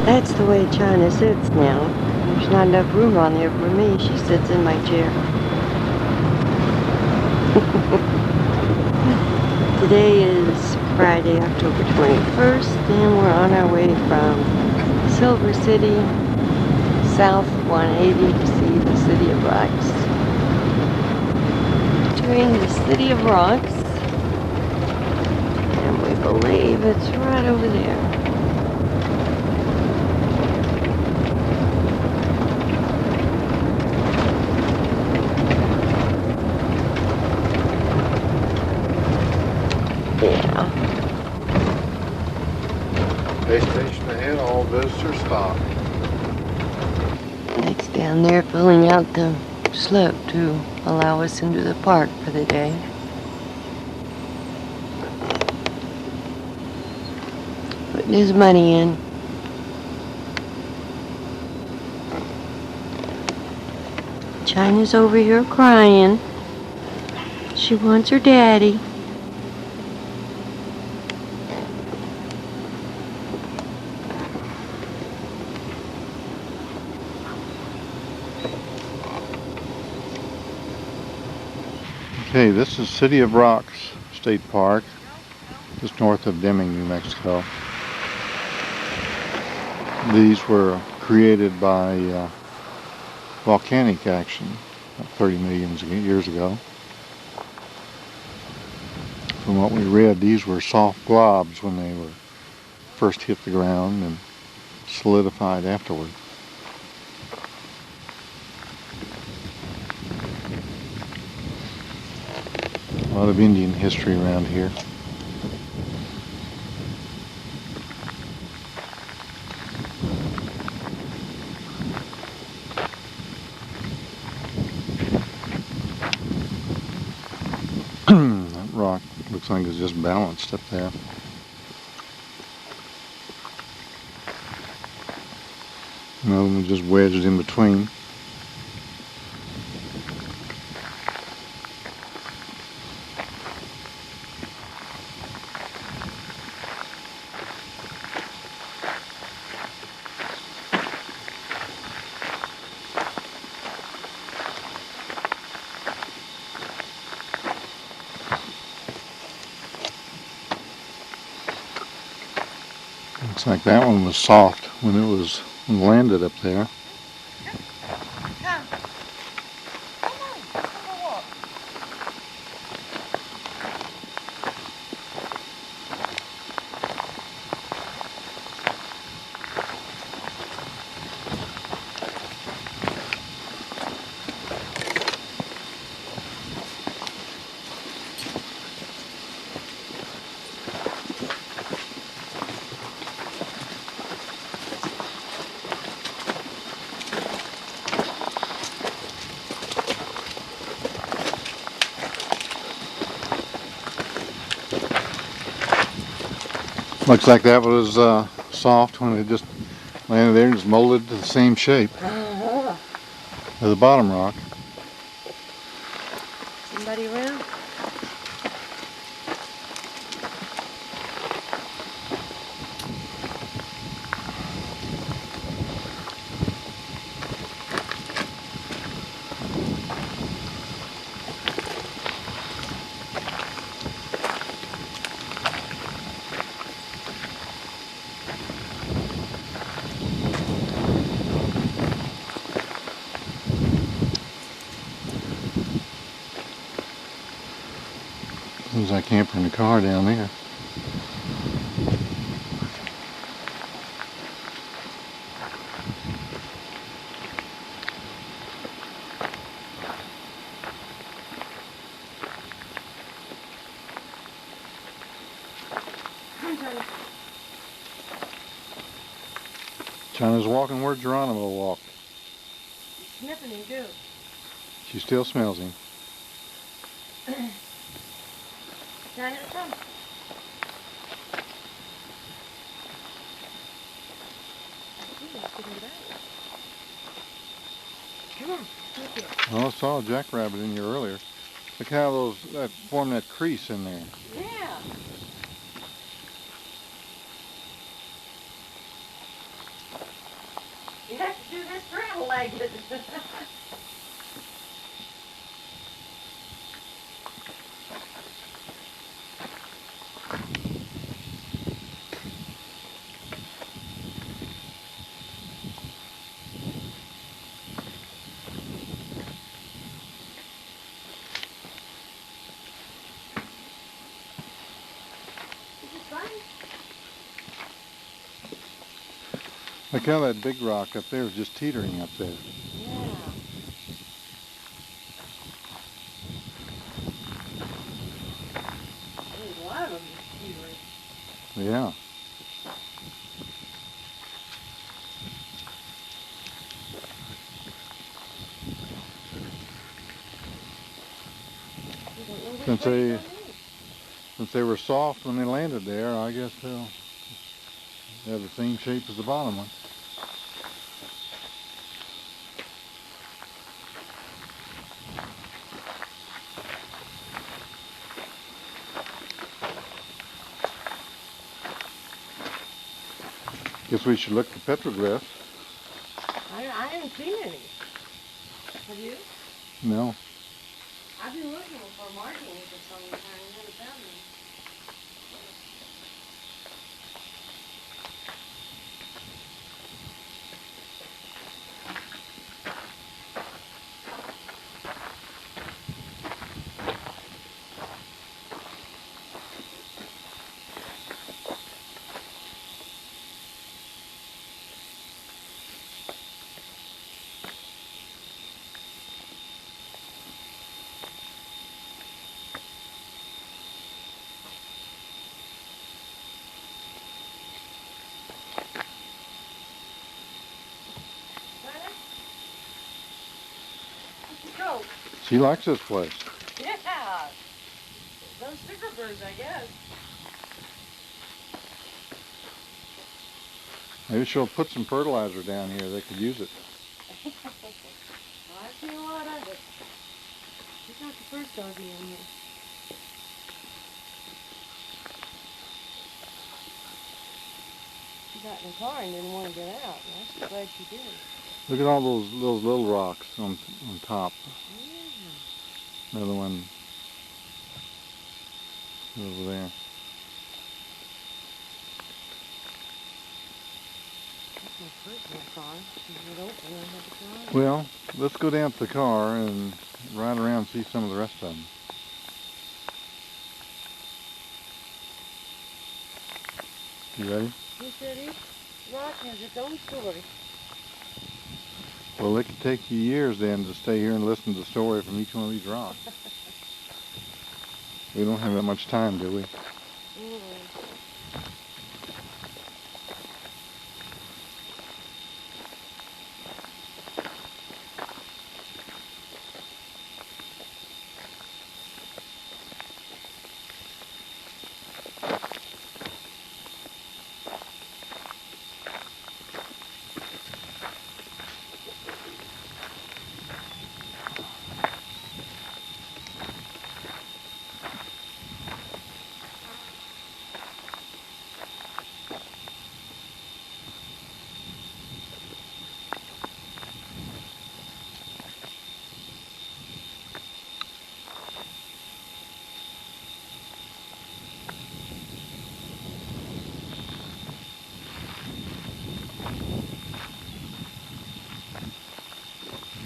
That's the way China sits now. There's not enough room on there for me. She sits in my chair. Today is Friday, October 21st, and we're on our way from Silver City, south 180 to see the City of Rocks. Entering the City of Rocks, and we believe it's right over there. Yeah. Pay station ahead, all visitors stop. Next down there, filling out the slope to allow us into the park for the day. Putting his money in. China's over here crying. She wants her daddy. Okay, this is City of Rocks State Park, just north of Deming, New Mexico. These were created by volcanic action 30 million years ago. From what we read, these were soft globs when they were first hit the ground and solidified afterward. A lot of Indian history around here. That rock looks like it's just balanced up there. Another one just wedged in between. Looks like that one was soft when it was landed up there. Come. Come on. Come on, walk. Looks like that was soft when it just landed there and just molded to the same shape as the bottom rock. Somebody around? There's that camper in the car down there. China's walking where Geronimo walked. Sniffing him too. She still smells him. China, come. Come on, look it. Well, I saw a jackrabbit in here earlier. Look how that formed that crease in there. Yeah. You have to do this straddle-legged. Is it fun? Look how that big rock up there is just teetering up there. Yeah. There's a lot of them teetering. Yeah. Since they were soft when they landed there, I guess they'll have the same shape as the bottom one. Guess we should look for petroglyphs. I haven't seen any. Have you? No. I've been looking for markings for some time and never found them. Go. She likes this place. Yeah. Those sticker birds, I guess. Maybe she'll put some fertilizer down here. They could use it. Well, I've seen a lot of it. She's not the first doggy in here. She got in the car and didn't want to get out. I'm so glad she did. Look at all those little rocks on top. Yeah. Another one over there. That's my personal car. She would open and have the car. Well, let's go down to the car and ride around and see some of the rest of them. You ready? He said each rock has its own story. Well, it could take you years then to stay here and listen to the story from each one of these rocks. We don't have that much time, do we?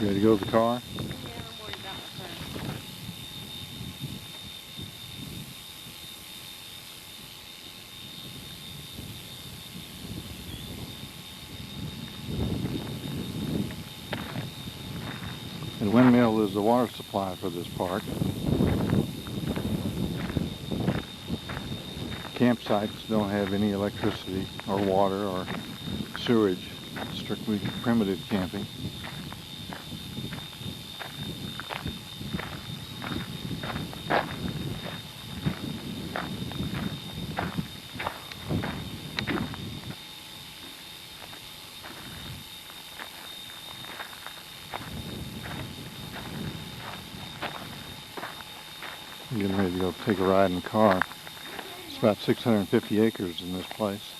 You ready to go to the car? Yeah, I'm worried about my friend. The windmill is the water supply for this park. Campsites don't have any electricity or water or sewage. It's strictly primitive camping. I'm getting ready to go take a ride in the car. It's about 650 acres in this place.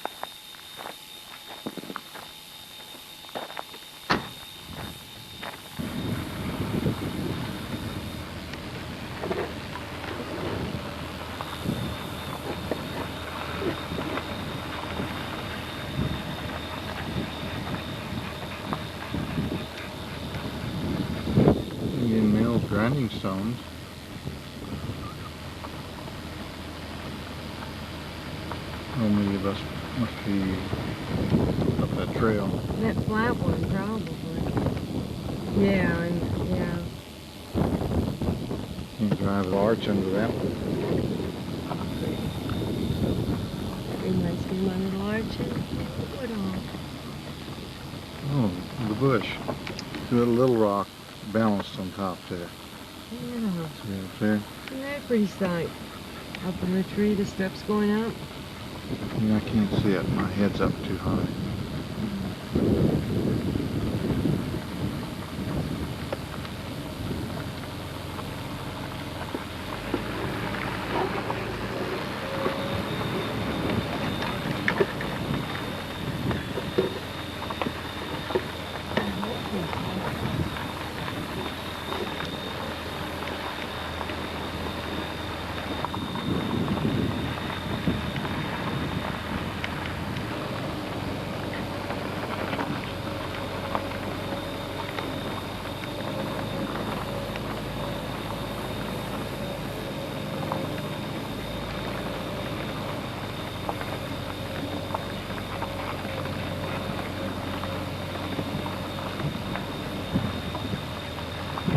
grinding stones. Oh, maybe it must be up that trail. That flat one, probably. Yeah, and yeah. You can drive an arch under that one. Reminds me of my little arch in Woodall. Oh, the bush. See that little rock balanced on top there. Yeah. See up there? Isn't that a pretty sight? Up in the tree, the steps going up. Yeah, I can't see it. My head's up too high.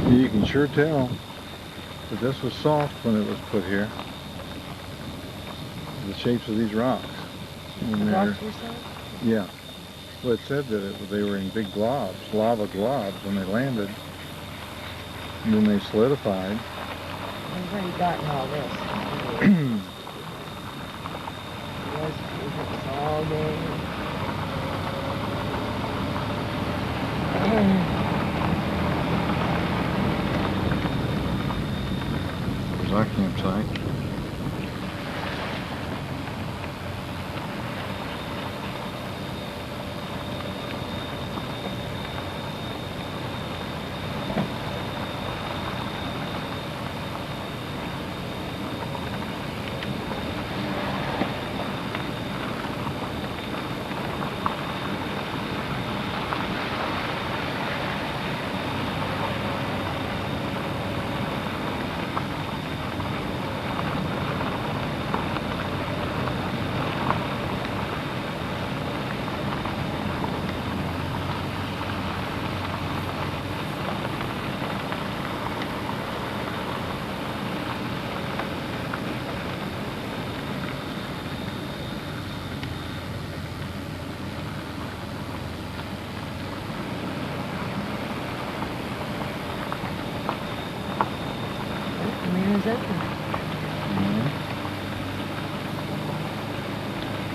You can sure tell that this was soft when it was put here. The shapes of these rocks. The rocks were soft? Yeah. Well, it said that they were in big globs, lava globs, when they landed. And then they solidified. I've already gotten all this. It was all day. There's our campsite.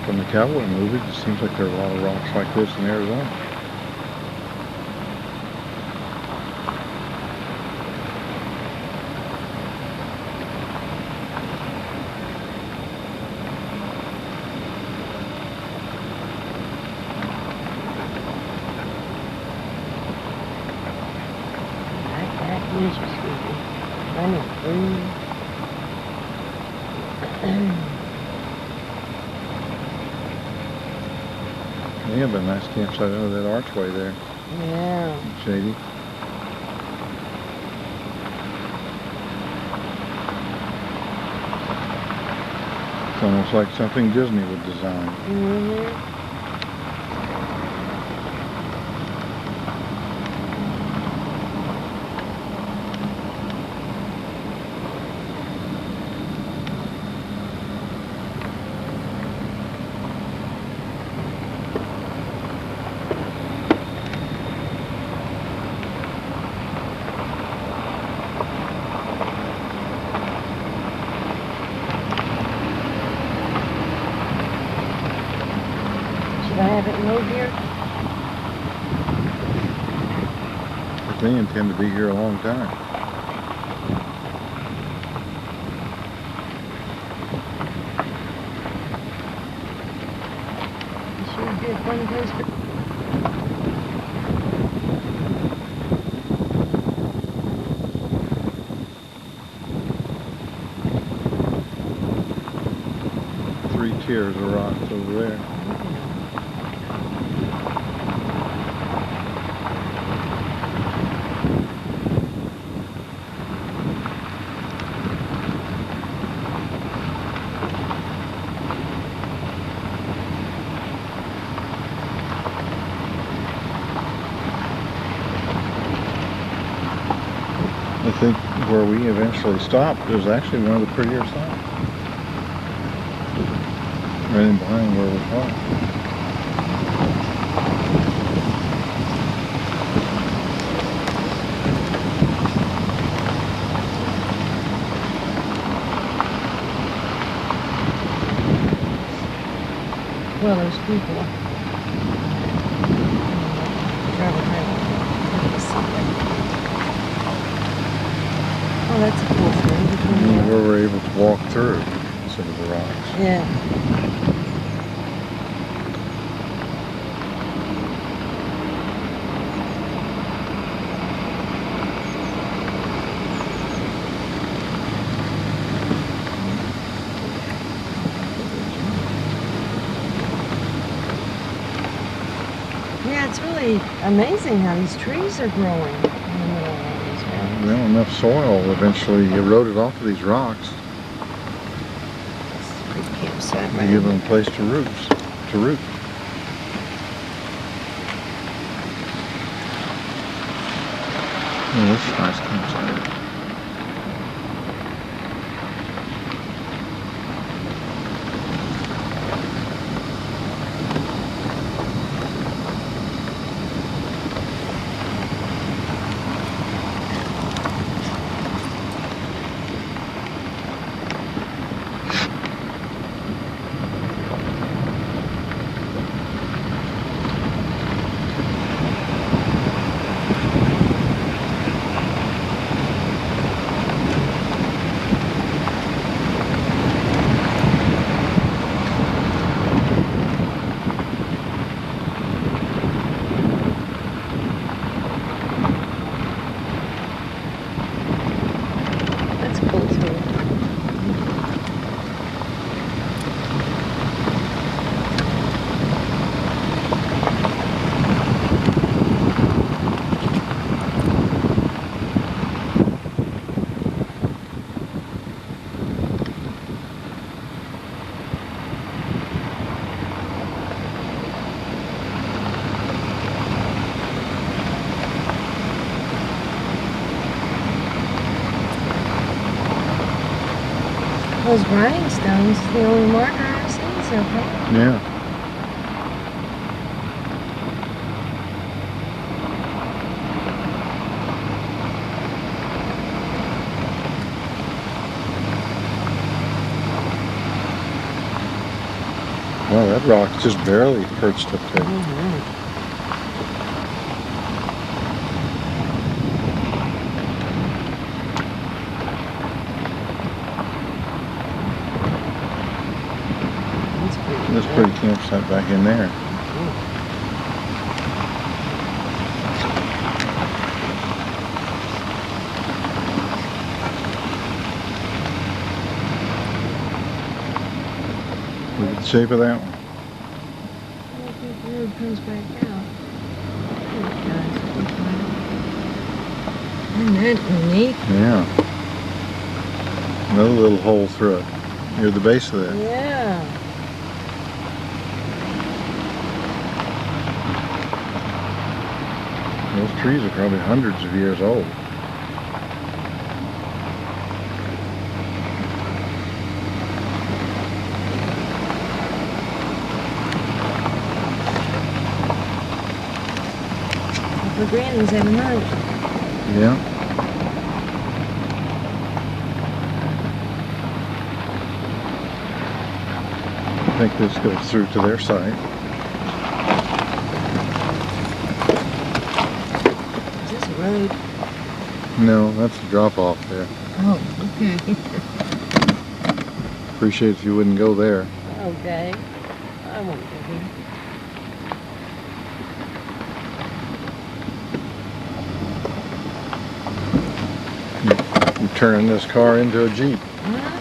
From the cowboy movies, it seems like there are a lot of rocks like this in Arizona. That is sweetie. Running through. Yeah, but a nice campsite under that archway there. Yeah. Shady. It's almost like something Disney would design. Mm-hmm. Should I have it low here? But they intend to be here a long time. It sure would be a fun place to... Three tiers of rocks over there. think where we eventually stopped was actually one of the prettier sites. Right in behind where we parked. Well, there's people. Travel trailer. Something. Oh, that's a cool thing between Where there. we're able to walk through instead of the rocks. Yeah. Yeah, it's really amazing how these trees are growing in the middle of all these mountains. Well, enough soil eventually eroded off of these rocks It's a pretty campsite, to right? give them a place to root. Yeah, this is a nice campsite. That's cool too. Those rhinestones is the only marker I've seen so far. Yeah. Well, that rock's just barely perched up there. That's pretty There's a pretty campsite back in there. Look at the shape of that one. The road comes back out. Isn't that neat? Yeah. Another little hole through it near the base of that. Yeah. Those trees are probably hundreds of years old. The Grandins having lunch. Yeah. I think this goes through to their site. Is this a road? No, that's a drop off there. Oh, okay. Appreciate if you wouldn't go there. Okay. I won't go here. You're turning this car into a Jeep. Huh?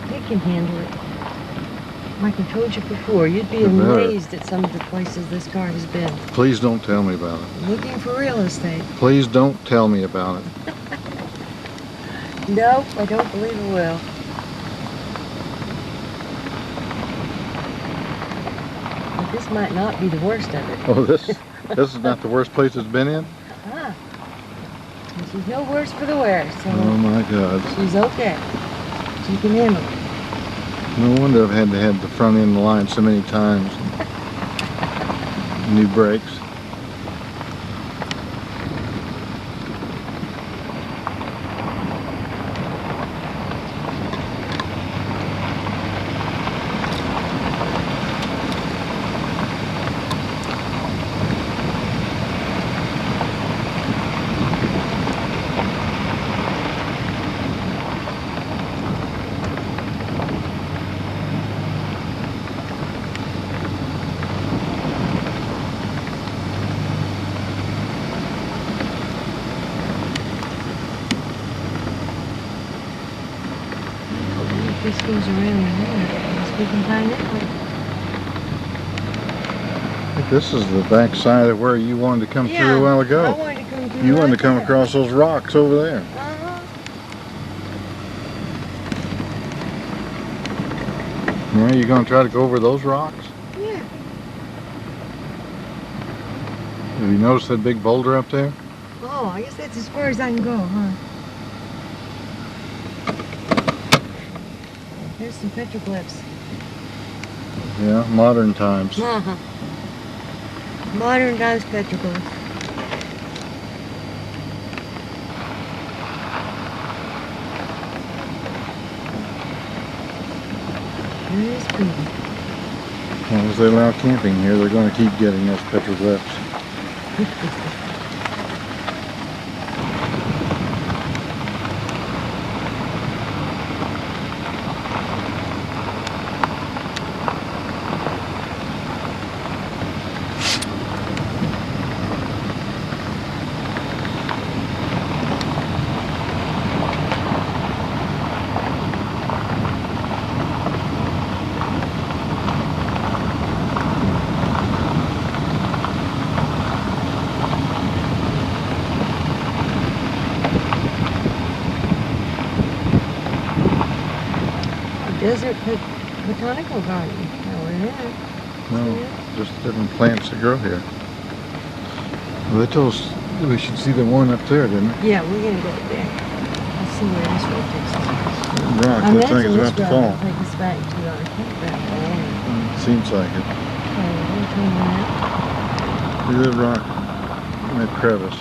They can handle it. Like I told you before, you'd be It better. amazed at some of the places this car has been. Please don't tell me about it. Looking for real estate. Please don't tell me about it. Nope, I don't believe it will. this might not be the worst of it. Oh, this is not the worst place it's been in? Ah. And she's no worse for the wear, so Oh my God. she's okay. She can handle it. No wonder I've had to have the front end line so many times. New brakes. This goes around there. Guess we can find that way. I think this is the back side of where you wanted to come through a while I ago. wanted to come through You wanted to right come there. across those rocks over there. Uh-huh. Yeah, you gonna try to go over those rocks? Yeah. Have you noticed that big boulder up there? Oh, I guess that's as far as I can go, huh? There's some petroglyphs. Yeah, modern times. Uh-huh. Modern times petroglyphs. It is pretty. As long as they allow camping here, they're going to keep getting us petroglyphs. Desert botanical garden. Now we're there. No, just different plants that grow here. Well, they told us that we should see the one up there, didn't they? Yeah, we're gonna go there. Let's see where this road takes us. Rock, I'm looks like it's guessing about to this road fall. will take us back to our campground. Seems like it. Okay, we'll turn that. Look at that rock in that crevice.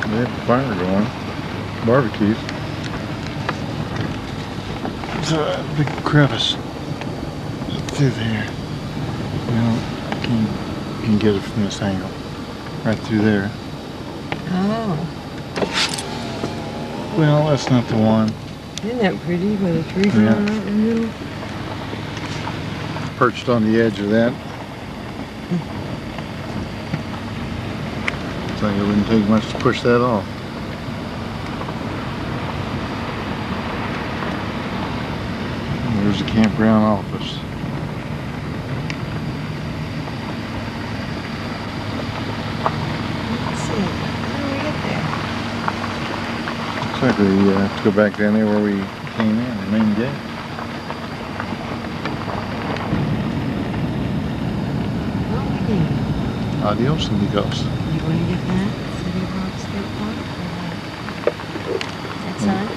They have a fire going. Barbecues. It's a big crevice through there. You know, you can get it from this angle. Right through there. Oh, Well, that's not the one. isn't that pretty with a tree growing Yeah. out in the middle? Perched on the edge of that. Looks like it wouldn't take much to push that off. And there's the campground office. Let's see. How do we get there? Looks like we have to go back down there where we came in, the main gate. Okay. Adios, amigos. You want to get that? City of Rock State Park? That sign?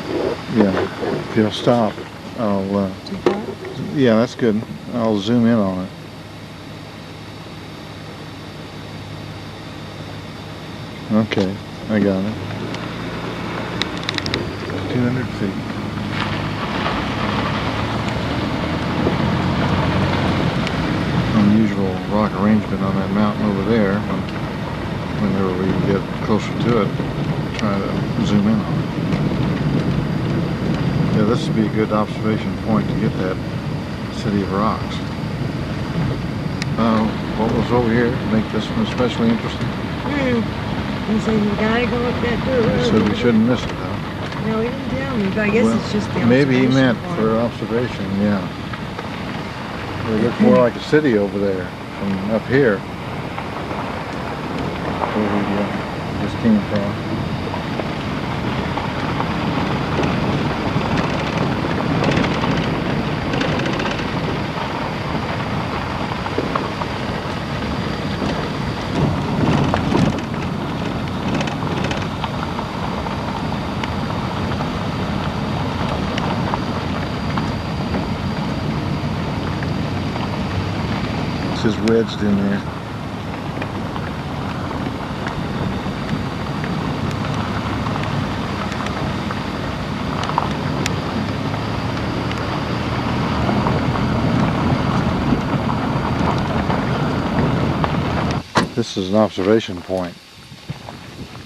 Yeah, if you'll stop, I'll, Too far? yeah, that's good. I'll zoom in on it. Okay, I got it. 200 feet. Unusual rock arrangement on that mountain over there. Whenever we get closer to it, try to zoom in on it. Yeah, this would be a good observation point to get that city of rocks. What was over here to make this one especially interesting? He said you gotta go up that dirt road. Said we shouldn't miss it though. No, he didn't tell me, but I guess Well, it's just the maybe he observation meant part. for observation, yeah. It looks more like a city over there from up here. Where we just came from. This is wedged in there. This is an observation point.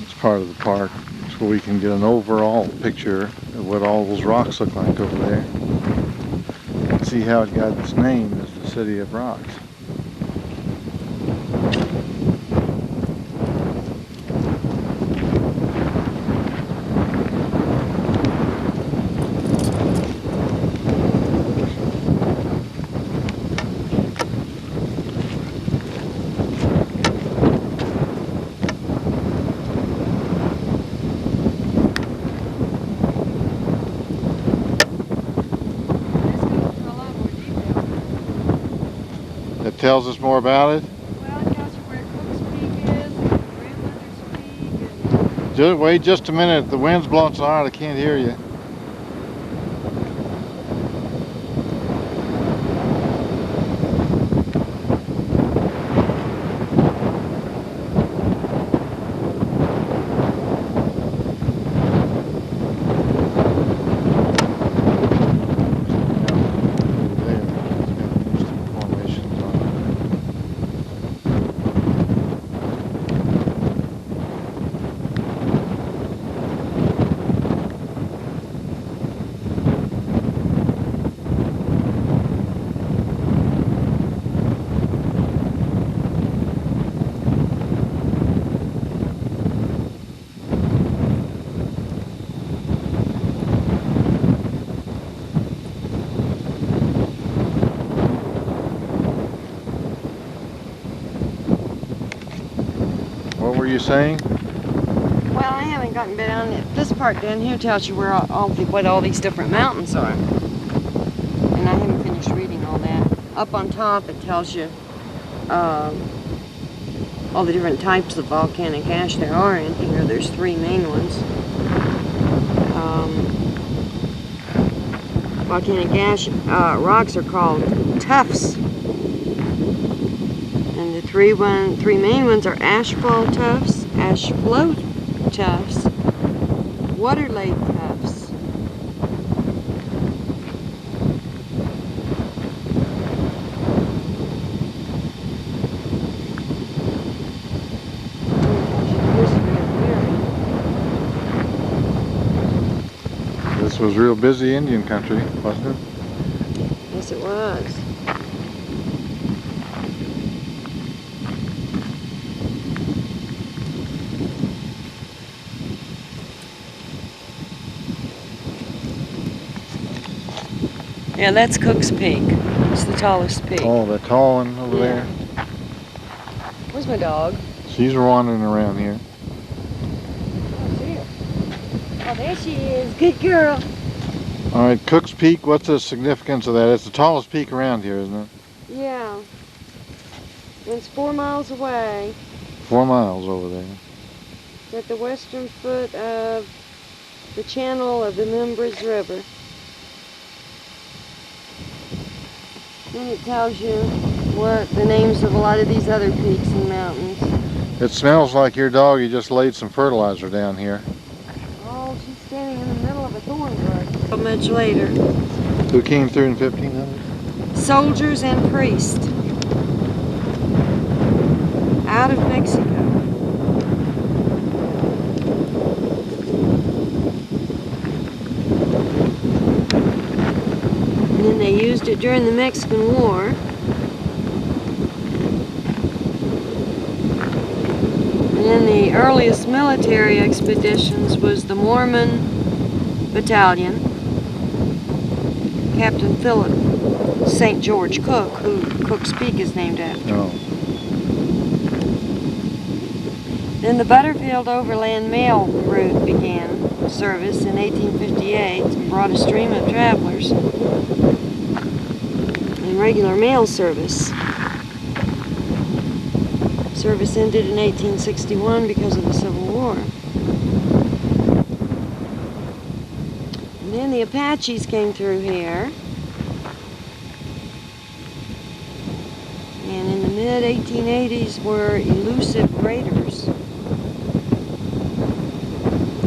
It's part of the park. It's where we can get an overall picture of what all those rocks look like over there. See how it got its name as the City of Rocks. That tells us more about it. Well, it tells you where Cook's Peak is, and Grandmother's Peak, Just wait just a minute. The wind's blowing so hard I can't hear you. What were you saying? Well, I haven't gotten down. This part down here tells you where what all these different mountains are, and I haven't finished reading all that. Up on top, it tells you all the different types of volcanic ash there are in here. There's 3 main ones. Volcanic ash rocks are called tuffs. And the three main ones are ash fall tuffs, ash flow tuffs, water lake tuffs. This was real busy Indian country, wasn't it? Yes, it was. Yeah, that's Cook's Peak. It's the tallest peak. Oh, that tall one over there. Where's my dog? She's wandering around here. Oh, see her. Oh, there she is. Good girl. All right, Cook's Peak, what's the significance of that? It's the tallest peak around here, isn't it? Yeah. It's 4 miles away. 4 miles over there. It's at the western foot of the channel of the Members River. And it tells you what the names of a lot of these other peaks and mountains. It smells like your doggy just laid some fertilizer down here. Oh, she's standing in the middle of a thorn bush. So much later. Who came through in 1500? Soldiers and priests. Out of Mexico. And then they used it during the Mexican War. And then the earliest military expeditions was the Mormon Battalion, Captain Philip St. George Cook, who Cook's Peak is named after. Oh. Then the Butterfield Overland Mail route began service in 1858 and brought a stream of travelers and regular mail service. Service ended in 1861 because of the Civil War. And then the Apaches came through here. And in the mid-1880s were elusive raiders.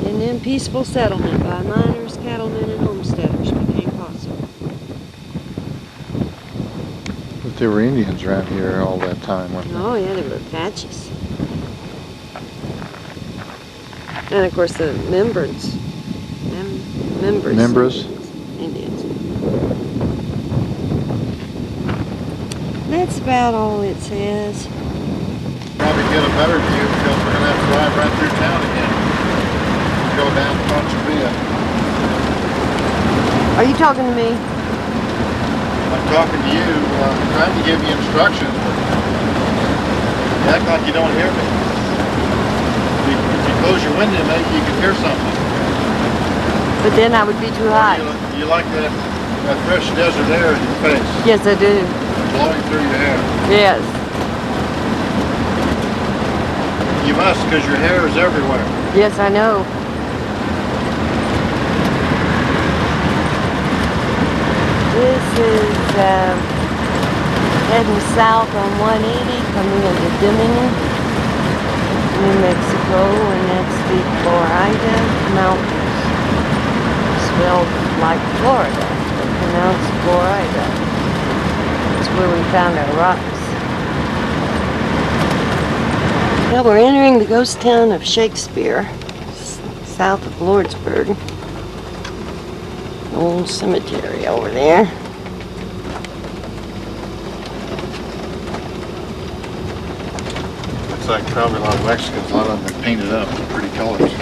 And then peaceful settlement by miners, cattlemen, and homesteaders became possible. But there were Indians around here all that time, weren't there? Oh yeah, they were Apaches. And of course the members. Members? Indians. That's about all it says. Probably get a better view because we're going to have to drive right through town again. Go down to Ponchevilla. Are you talking to me? I'm talking to you. I'm trying to give you instructions. You act like you don't hear me. If you close your window, maybe you can hear something. But then I would be too high. You like that fresh desert air in your face, Yes, I do. blowing through your hair. Yes. You must, because your hair is everywhere. Yes, I know. This is heading south on 180, coming into Deming, New Mexico, and that's the Florida Mountains. Spelled like Florida, but pronounced Florida. That's where we found our rocks. Now we're entering the ghost town of Shakespeare, south of Lordsburg. Old cemetery over there. Looks like probably a lot of Mexicans, a lot of them are painted up in pretty colors.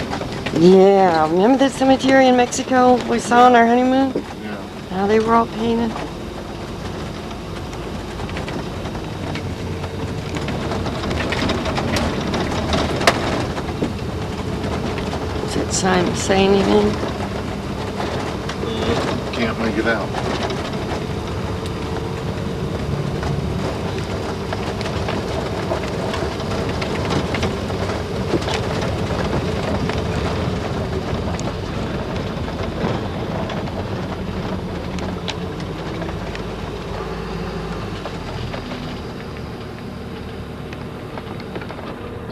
Yeah, remember that cemetery in Mexico we saw on our honeymoon? Yeah. How they were all painted? Does that sign say anything? Can't make it out.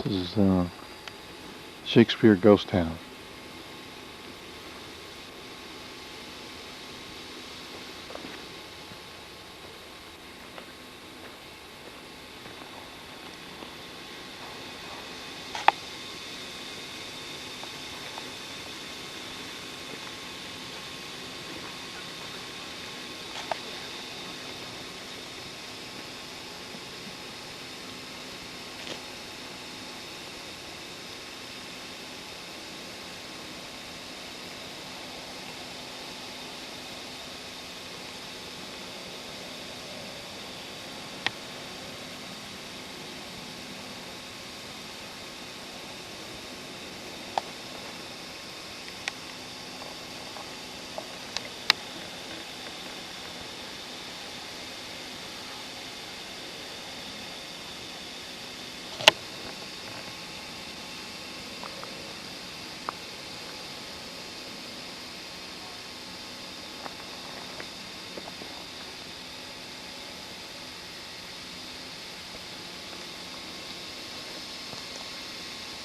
This is Shakespeare Ghost Town.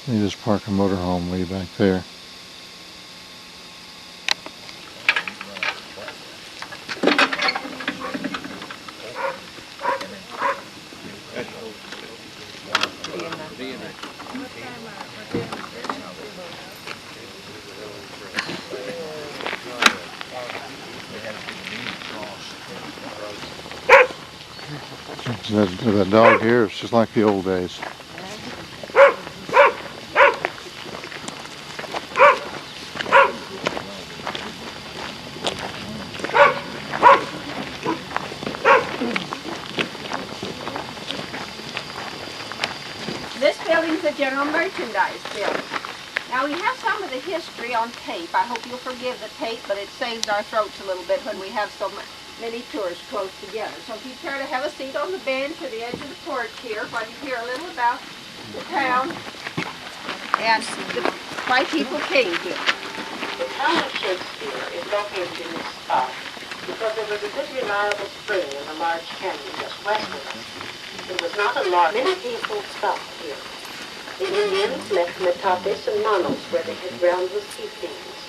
They just park a motorhome way back there. That dog here is just like the old days. merchandise building. Now we have some of the history on tape. I hope you'll forgive the tape, but it saves our throats a little bit when we have so many tours close together. So if you care to have a seat on the bench or the edge of the porch here while you hear a little about the town and why people came here. The town of Shakespeare is located in this spot because there was a good reliable spring in the large canyon just west of us. It was not a large. Many people stopped here. The Indians left metates and manos where they had ground mesquite beans.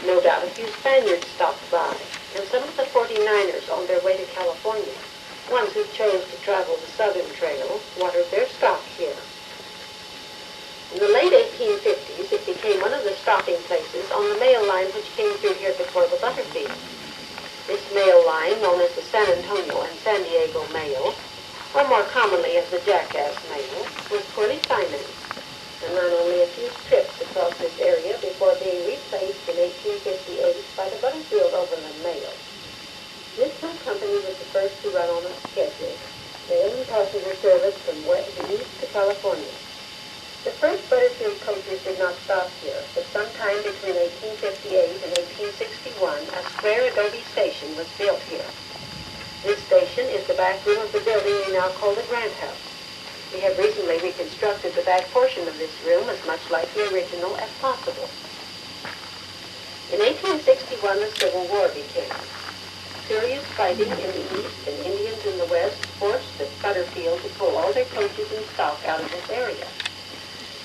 No doubt a few Spaniards stopped by, and some of the 49ers on their way to California, ones who chose to travel the southern trail, watered their stock here. In the late 1850s, it became one of the stopping places on the mail line which came through here before the Butterfield. This mail line, known as the San Antonio and San Diego Mail, or more commonly as the Jackass Mail, was poorly financed, and on only a few trips across this area before being replaced in 1858 by the Butterfield Overland Mail. This new company was the first to run on a schedule, mailing passenger service from west to east to California. The first Butterfield coaches did not stop here, but sometime between 1858 and 1861, a square adobe station was built here. This station is the back room of the building we now call the Grant House. We have recently reconstructed the back portion of this room as much like the original as possible. In 1861, the Civil War began. Serious fighting in the east and Indians in the west forced the Butterfield to pull all their coaches and stock out of this area.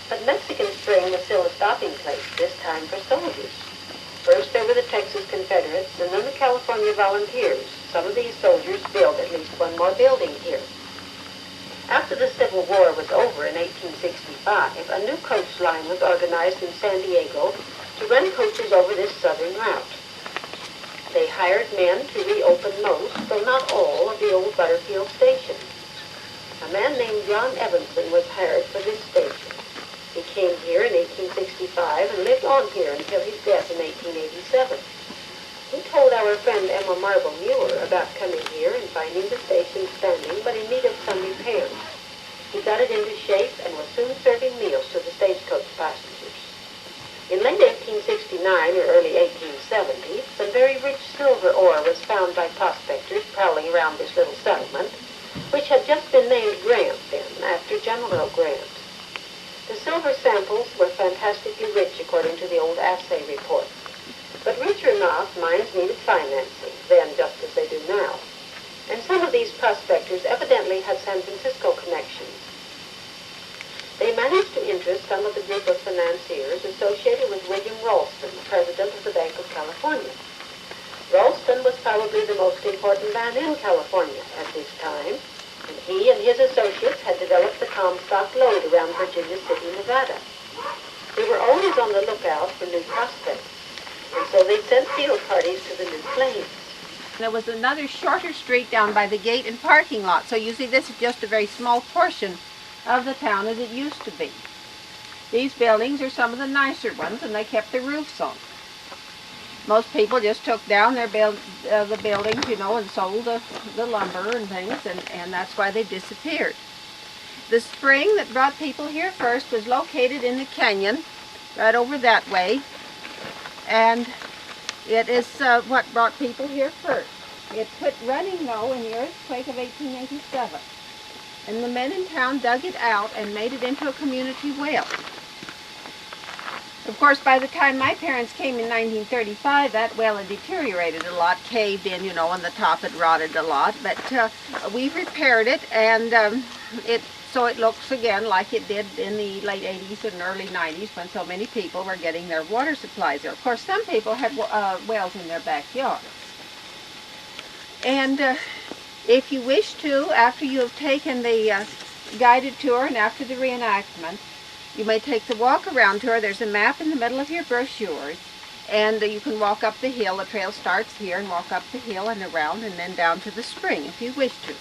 But Mexican Spring was still a stopping place, this time for soldiers. First there were the Texas Confederates, and then the California Volunteers. Some of these soldiers built at least one more building here. After the Civil War was over in 1865, a new coach line was organized in San Diego to run coaches over this southern route. They hired men to reopen most, though not all, of the old Butterfield stations. A man named John Evanson was hired for this station. He came here in 1865 and lived on here until his death in 1887. He told our friend Emma Marble Muir about coming here and finding the station standing but in need of some repairs. He got it into shape and was soon serving meals to the stagecoach passengers. In late 1869 or early 1870, some very rich silver ore was found by prospectors prowling around this little settlement, which had just been named Grant then, after General Grant. The silver samples were fantastically rich according to the old assay reports. But rich or not, mines needed financing, then just as they do now. And some of these prospectors evidently had San Francisco connections. They managed to interest some of the group of financiers associated with William Ralston, the president of the Bank of California. Ralston was probably the most important man in California at this time, and he and his associates had developed the Comstock lode around Virginia City, Nevada. They were always on the lookout for new prospects, and so they sent field parties to the new claims. There was another shorter street down by the gate and parking lot, so you see this is just a very small portion of the town as it used to be. These buildings are some of the nicer ones, and they kept the roofs on. Most people just took down their the buildings, you know, and sold the lumber and things, and that's why they disappeared. The spring that brought people here first was located in the canyon, right over that way, and it is what brought people here first. It quit running, though, in the earthquake of 1887, and the men in town dug it out and made it into a community well. Of course, by the time my parents came in 1935, that well had deteriorated a lot, caved in, you know, and the top had rotted a lot. But we repaired it, and so it looks again like it did in the late 80s and early 90s when so many people were getting their water supplies there. Of course, some people had wells in their backyards. And if you wish to, after you have taken the guided tour and after the reenactment, you may take the walk-around tour. There's a map in the middle of your brochures, and you can walk up the hill. The trail starts here and walk up the hill and around and then down to the spring if you wish to.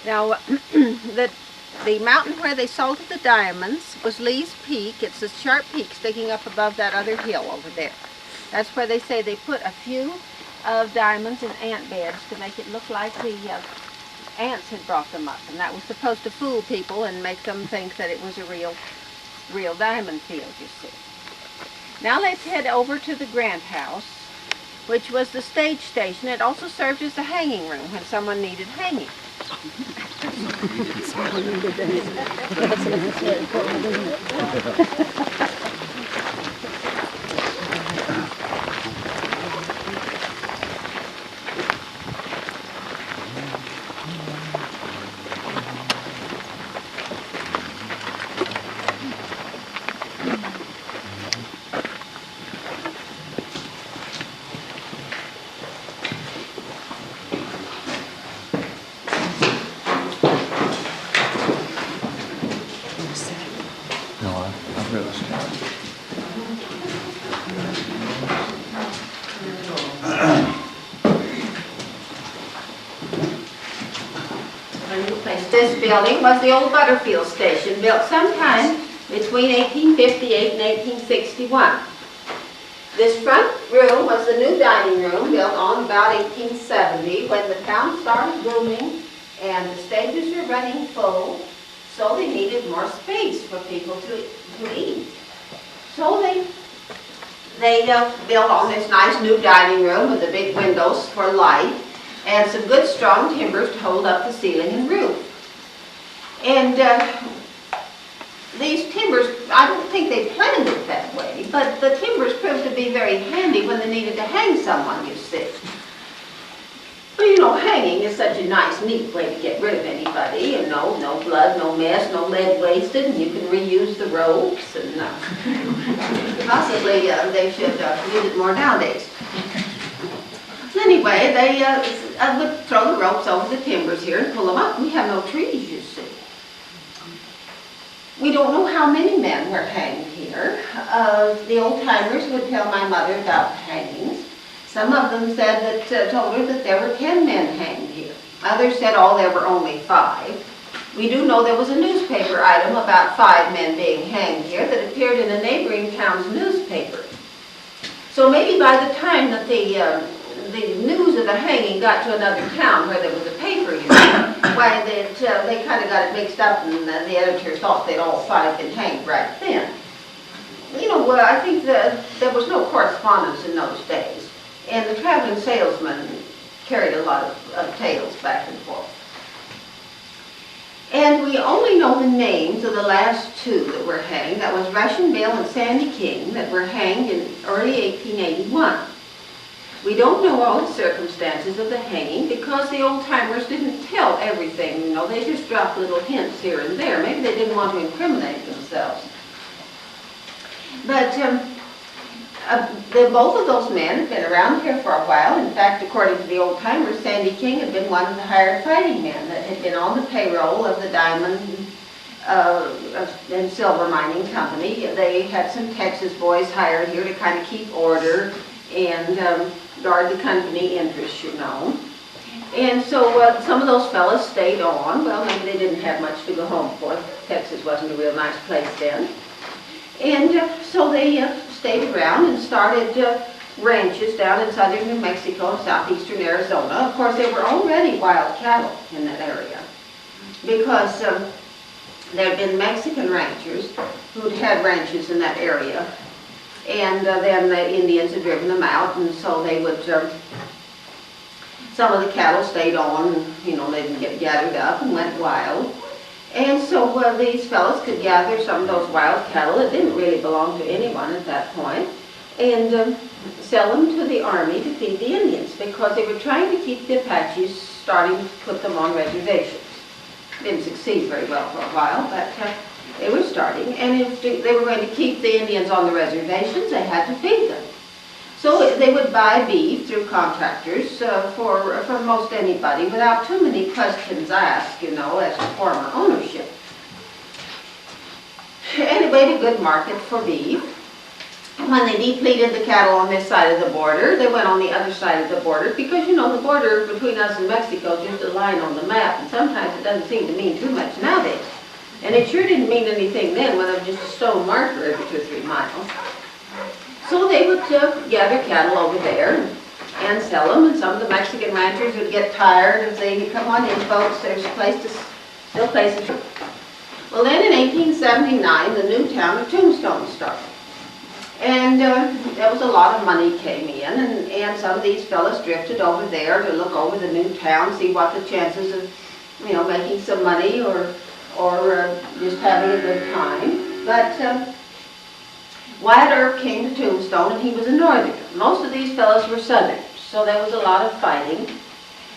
Now, the mountain where they salted the diamonds was Lee's Peak. It's a sharp peak sticking up above that other hill over there. That's where they say they put a few of diamonds in ant beds to make it look like the ants had brought them up, and that was supposed to fool people and make them think that it was a real real diamond field, you see. Now let's head over to the Grant House, which was the stage station. It also served as the hanging room when someone needed hanging. No, I've got a sketch. This building was the old Butterfield station, built sometime between 1858 and 1861. This front room was the new dining room, built on about 1870 when the town started booming and the stages were running full, so they needed more space for people to eat. So they built on this nice new dining room with the big windows for light and some good strong timbers to hold up the ceiling and roof. And these timbers, I don't think they planned it that way, but the timbers proved to be very handy when they needed to hang someone, you see. Well, you know, hanging is such a nice, neat way to get rid of anybody. You know, no blood, no mess, no lead wasted, and you can reuse the ropes, and possibly they should use it more nowadays. Anyway, they would throw the ropes over the timbers here and pull them up. We have no trees, you see. We don't know how many men were hanged here. The old-timers would tell my mother about hangings. Some of them said that, told her that there were 10 men hanged here. Others said, oh, there were only 5. We do know there was a newspaper item about 5 men being hanged here that appeared in a neighboring town's newspaper. So maybe by the time that the news of the hanging got to another town where there was a paper, you know, why they kind of got it mixed up, and the editor thought they'd all 5 been hanged right then. You know, I think that there was no correspondence in those days, and the traveling salesman carried a lot of tales back and forth. And we only know the names of the last 2 that were hanged. That was Russian Bill and Sandy King, that were hanged in early 1881. We don't know all the circumstances of the hanging because the old-timers didn't tell everything, you know. They just dropped little hints here and there. Maybe they didn't want to incriminate themselves. But both of those men had been around here for a while. In fact, according to the old-timers, Sandy King had been one of the hired fighting men that had been on the payroll of the Diamond and Silver Mining Company. They had some Texas boys hired here to kind of keep order and guard the company interests, you know. And so some of those fellas stayed on. Well, maybe they didn't have much to go home for. Texas wasn't a real nice place then. And so they stayed around and started ranches down in southern New Mexico and southeastern Arizona. Of course, there were already wild cattle in that area because there had been Mexican ranchers who'd had ranches in that area. And then the Indians had driven them out, and so they would, some of the cattle stayed on, and, you know, they didn't get gathered up and went wild. And so these fellows could gather some of those wild cattle that didn't really belong to anyone at that point, and sell them to the army to feed the Indians, because they were trying to keep the Apaches, starting to put them on reservations. Didn't succeed very well for a while, but they were starting, and if they were going to keep the Indians on the reservations, they had to feed them. So they would buy beef through contractors from most anybody without too many questions asked, you know, as to former ownership. Anyway, a good market for beef. When they depleted the cattle on this side of the border, they went on the other side of the border, because, you know, the border between us and Mexico is just a line on the map, and sometimes it doesn't seem to mean too much nowadays. And it sure didn't mean anything then when there was just a stone marker every 2 or 3 miles. So they would gather cattle over there and sell them, and some of the Mexican ranchers would get tired and say, come on in, folks, there's a place to, still places. Well, then in 1879, the new town of Tombstone started. And there was a lot of money came in, and some of these fellas drifted over there to look over the new town, see what the chances of, you know, making some money or just having a good time. But Wyatt Earp came to Tombstone, and he was a northerner. Most of these fellas were southerners, so there was a lot of fighting.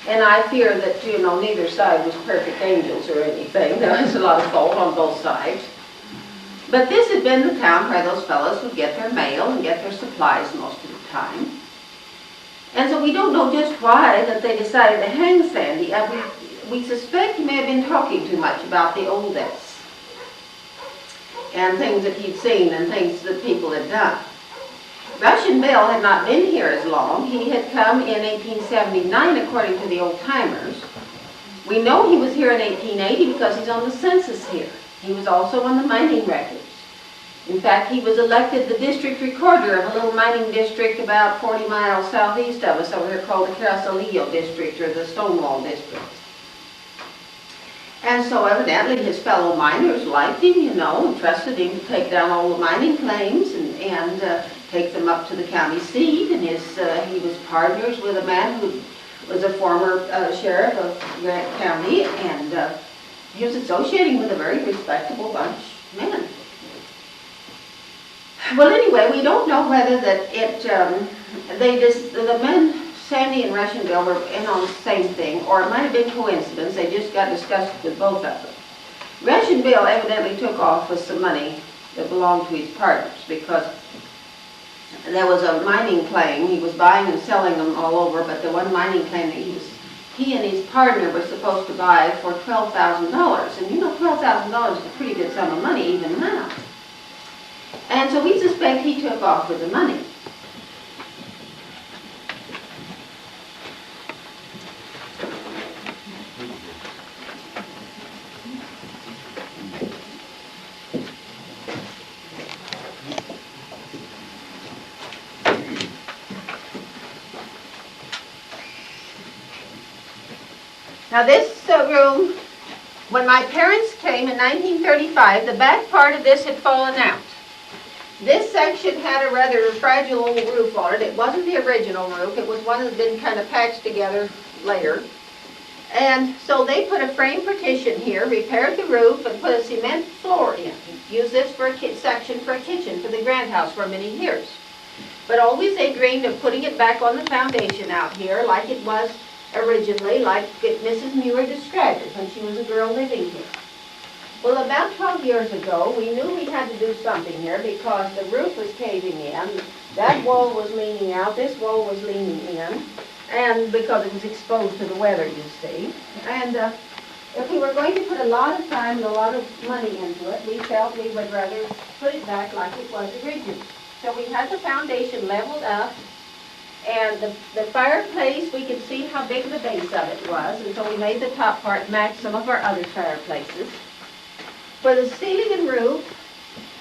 And I fear that, you know, neither side was perfect angels or anything. There was a lot of fault on both sides. But this had been the town where those fellows would get their mail and get their supplies most of the time. And so we don't know just why that they decided to hang Sandy. We suspect he may have been talking too much about the old days and things that he'd seen and things that people had done. Russian Bill had not been here as long. He had come in 1879, according to the old-timers. We know he was here in 1880 because he's on the census here. He was also on the mining records. In fact, he was elected the district recorder of a little mining district about 40 miles southeast of us over here called the Carasolillo district, or the Stonewall district. And so evidently his fellow miners liked him, you know, and trusted him to take down all the mining claims and take them up to the county seat. And he was partners with a man who was a former sheriff of Grant County, and he was associating with a very respectable bunch of men. Well, anyway, we don't know whether that the men, Sandy and Russian Bill, were in on the same thing, or it might have been coincidence. They just got disgusted with both of them. Russian Bill evidently took off with some money that belonged to his partners, because there was a mining claim. He was buying and selling them all over, but the one mining claim that he and his partner were supposed to buy for $12,000. And you know, $12,000 is a pretty good sum of money even now. And so we suspect he took off with the money. Now this room, when my parents came in 1935, the back part of this had fallen out. This section had a rather fragile old roof on it. It wasn't the original roof. It was one that had been kind of patched together later. And so they put a frame partition here, repaired the roof, and put a cement floor in. Used this for a section for a kitchen for the Grant House for many years. But always they dreamed of putting it back on the foundation out here like it was originally, like Mrs. Muir described it when she was a girl living here. Well, about 12 years ago, we knew we had to do something here because the roof was caving in. That wall was leaning out, this wall was leaning in, and because it was exposed to the weather, you see. And if we were going to put a lot of time and a lot of money into it, we felt we would rather put it back like it was originally. So we had the foundation leveled up, and the fireplace, we could see how big the base of it was, and so we made the top part match some of our other fireplaces. For the ceiling and roof,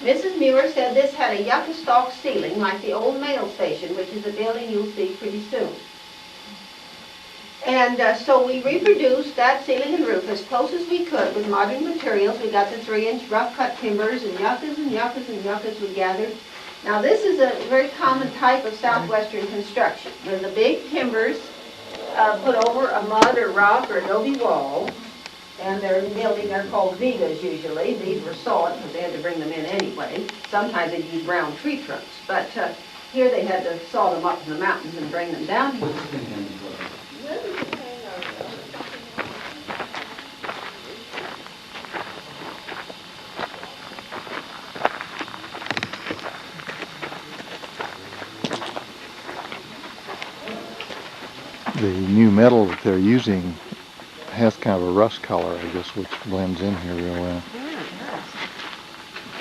Mrs. Muir said this had a yucca stalk ceiling like the old mail station, which is a building you'll see pretty soon. And so we reproduced that ceiling and roof as close as we could with modern materials. We got the 3-inch rough cut timbers and yuccas and yuccas and yuccas we gathered. Now this is a very common type of southwestern construction. They're the big timbers put over a mud or rock or adobe wall. And they're called vigas usually. These were sawed because they had to bring them in anyway. Sometimes they'd use brown tree trunks. But here they had to saw them up in the mountains and bring them down here. The new metal that they're using has kind of a rust color, I guess, which blends in here real well.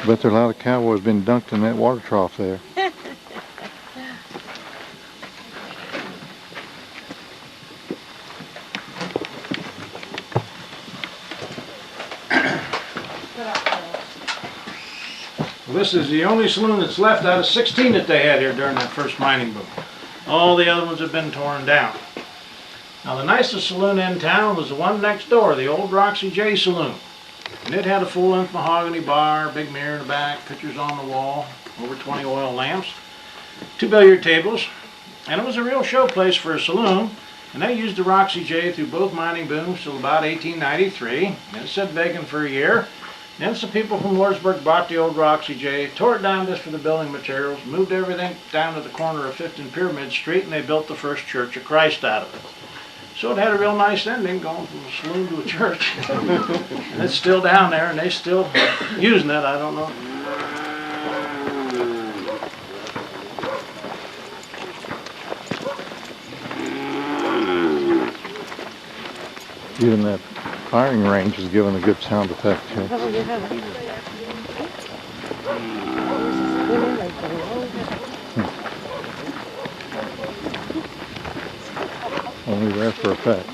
I bet there are a lot of cowboys been dunked in that water trough there. Well, this is the only saloon that's left out of 16 that they had here during that first mining boom. All the other ones have been torn down. Now the nicest saloon in town was the one next door, the old Roxy J Saloon. And it had a full-length mahogany bar, big mirror in the back, pictures on the wall, over 20 oil lamps, 2 billiard tables, and it was a real showplace for a saloon. And they used the Roxy J through both mining booms till about 1893. And it sat vacant for a year. Then some people from Lordsburg bought the old Roxy J, tore it down just for the building materials, moved everything down to the corner of 5th and Pyramid Street, and they built the first Church of Christ out of it. So it had a real nice ending, going from a saloon to a church. And it's still down there, and they still using it. I don't know. Even that firing range is giving a good sound effect here. Only there for effect.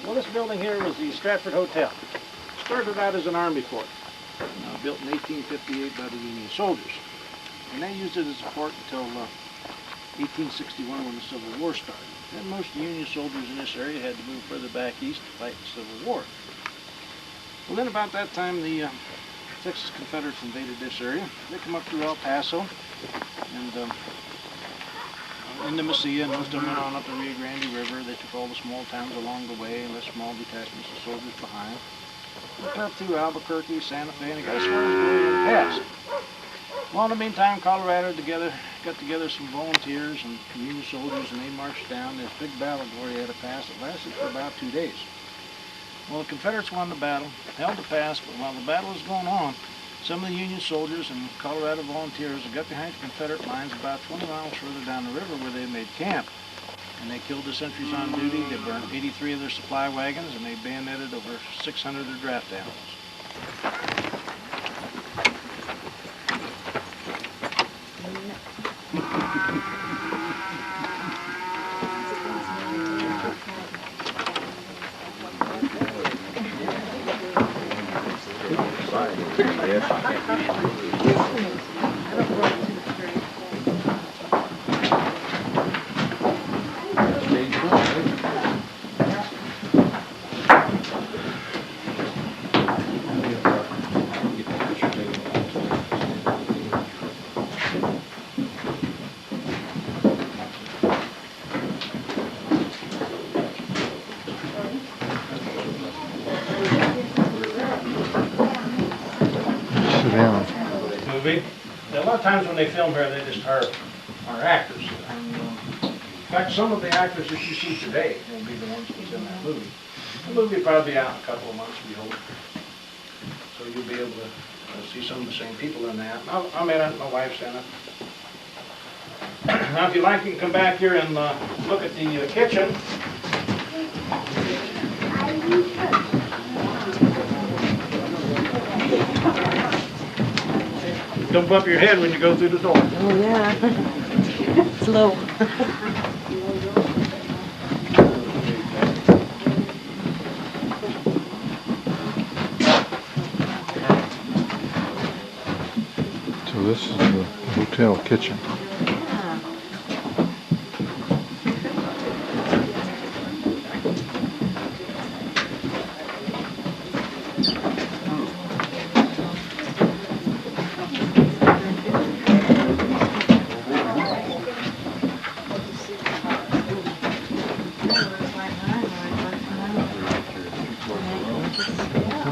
Well, this building here was the Stratford Hotel. Started out as an army fort, built in 1858 by the Union soldiers. And they used it as a fort until 1861 when the Civil War started. Then most Union soldiers in this area had to move further back east to fight the Civil War. Well, then about that time the Texas Confederates invaded this area. They come up through El Paso and into Mesilla, and most of them went on up the Rio Grande River. They took all the small towns along the way and left small detachments of soldiers behind. Went up through Albuquerque, Santa Fe, and they got as far as Gloria Pass. Well, in the meantime, Colorado got together some volunteers and Union soldiers, and they marched down this big battle at Glorieta Pass. It lasted for about 2 days. Well, the Confederates won the battle, held the pass, but while the battle was going on, some of the Union soldiers and Colorado volunteers got behind the Confederate lines about 20 miles further down the river where they made camp. And they killed the sentries on duty, they burned 83 of their supply wagons, and they bayoneted over 600 of their draft animals. Movie. A lot of times when they film here, they just hire actors. In fact, some of the actors that you see today will be the ones that's in that movie. The movie will probably be out in a couple of months, we hope. So you'll be able to see some of the same people in that. I'm in it, my wife's in it. Now, if you like, you can come back here and look at the kitchen. Don't bump your head when you go through the door. Oh, yeah. It's low. So this is the hotel kitchen.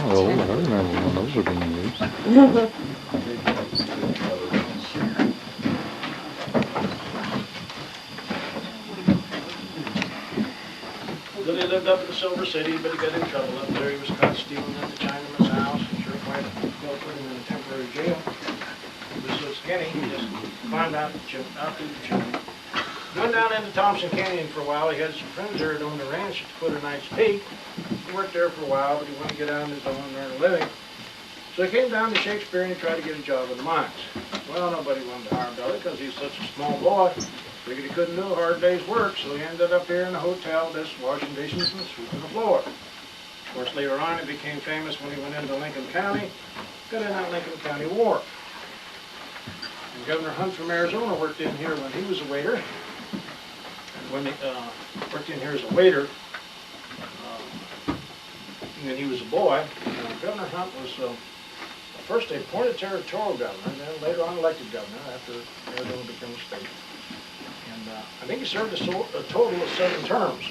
Oh, I remember when those were being used. Really lived up in the Silver City, but he got in trouble up there. He was caught stealing at the Chinaman's house. The sheriff might have put him in a temporary jail. He was so skinny, he just climbed out through the chimney. Went down into Thompson Canyon for a while. He had some friends there that owned a ranch at Foot of Knight's Peak. He worked there for a while, but he wanted to get out on his own and earn a living. So he came down to Shakespeare and he tried to get a job in the mines. Well, nobody wanted to hire Billy because he was such a small boy. Figured he couldn't do a hard day's work, so he ended up here in the hotel just washing dishes and sweeping the floor. Of course, later on he became famous when he went into Lincoln County, got in that Lincoln County War. And Governor Hunt from Arizona worked in here when he was a waiter. When he worked in here as a waiter, when he was a boy, Governor Hunt was first a appointed territorial governor, and then later on elected governor after Arizona became a state. And I think he served a total of 7 terms.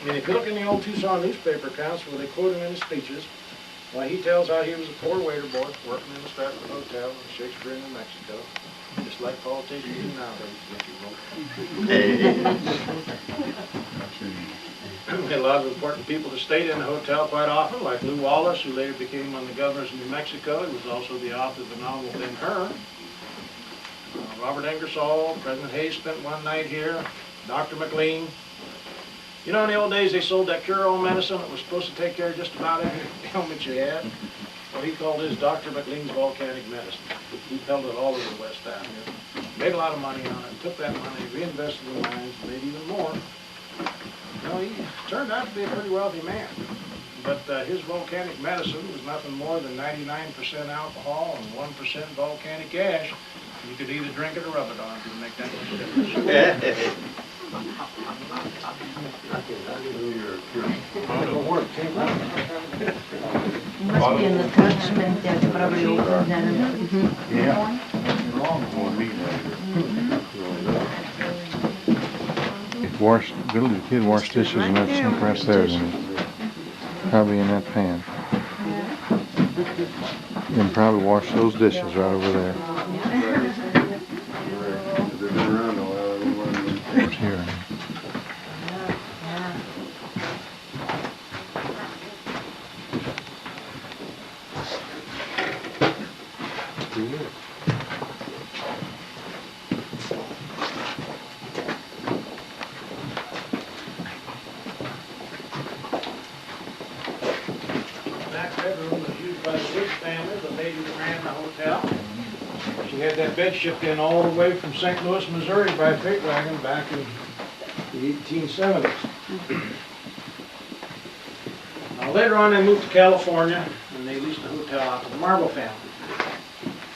And if you look in the old Tucson newspaper accounts where they quote him in his speeches, well, he tells how he was a poor waiter boy working in the Stratford Hotel in Shakespeare, New Mexico. Just like politicians do nowadays, get you vote. We had a lot of important people that stayed in the hotel quite often, like Lew Wallace, who later became one of the governors of New Mexico. He was also the author of the novel Ben-Hur. Robert Ingersoll, President Hayes spent one night here. Dr. McLean. You know, in the old days, they sold that cure-all medicine that was supposed to take care of just about every ailment you had. Well, he called his Dr. McLean's volcanic medicine. He peddled it all over the West down here. Made a lot of money on it, took that money, reinvested in the mines, made even more. You know, he turned out to be a pretty wealthy man. But his volcanic medicine was nothing more than 99% alcohol and 1% volcanic ash. You could either drink it or rub it on. It didn't make that much difference. Must be in the attachment that's probably open then. Yeah. Billy the Kid washed dishes in that sink right there. Probably in that pan. And probably wash those dishes right over there. Here. Back bedroom was used by the Woods family, the lady that ran the hotel. She had that bed shipped in all the way from St. Louis, Missouri by freight wagon back in the 1870s. Now later on they moved to California and they leased the hotel out to the Marble family.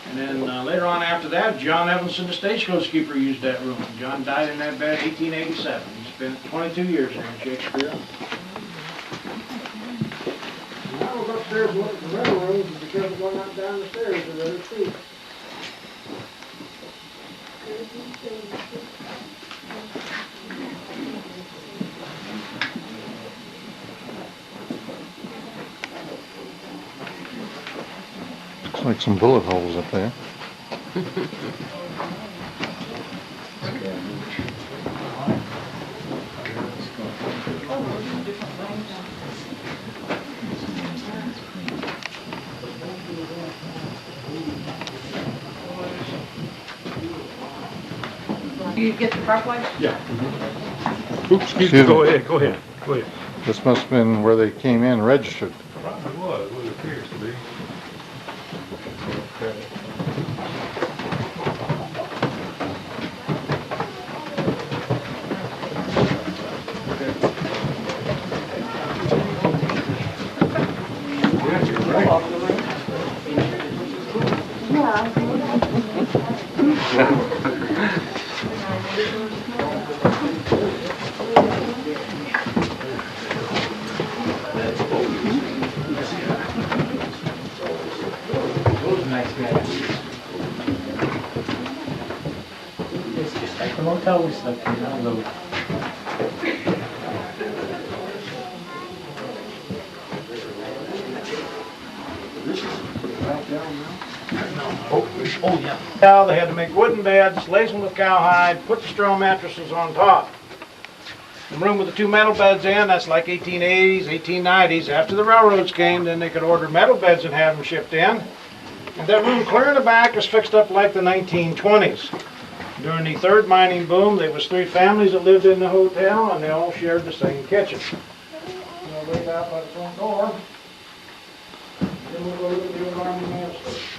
And then later on after that, John Evanson, the stagecoach keeper, used that room. John died in that bed in 1887. He spent 22 years there in Shakespeare. And now we're upstairs looking at the middle rooms and be careful going up down the stairs to the other feet. Looks like some bullet holes up there. You get the park lights? Yeah. Oops, excuse me. Go ahead, go ahead, go ahead. This must have been where they came in and registered. Probably was, what it appears to be. The motel we slept in, not a little. Oh, yeah. Now they had to make wooden beds, lace them with cowhide, put the straw mattresses on top. The room with the 2 metal beds in, that's like 1880s, 1890s. After the railroads came, then they could order metal beds and have them shipped in. And that room clear in the back is fixed up like the 1920s. During the 3rd mining boom, there was 3 families that lived in the hotel, and they all shared the same kitchen. We'll leave out by the front door. Then we'll go to the old Army mail station.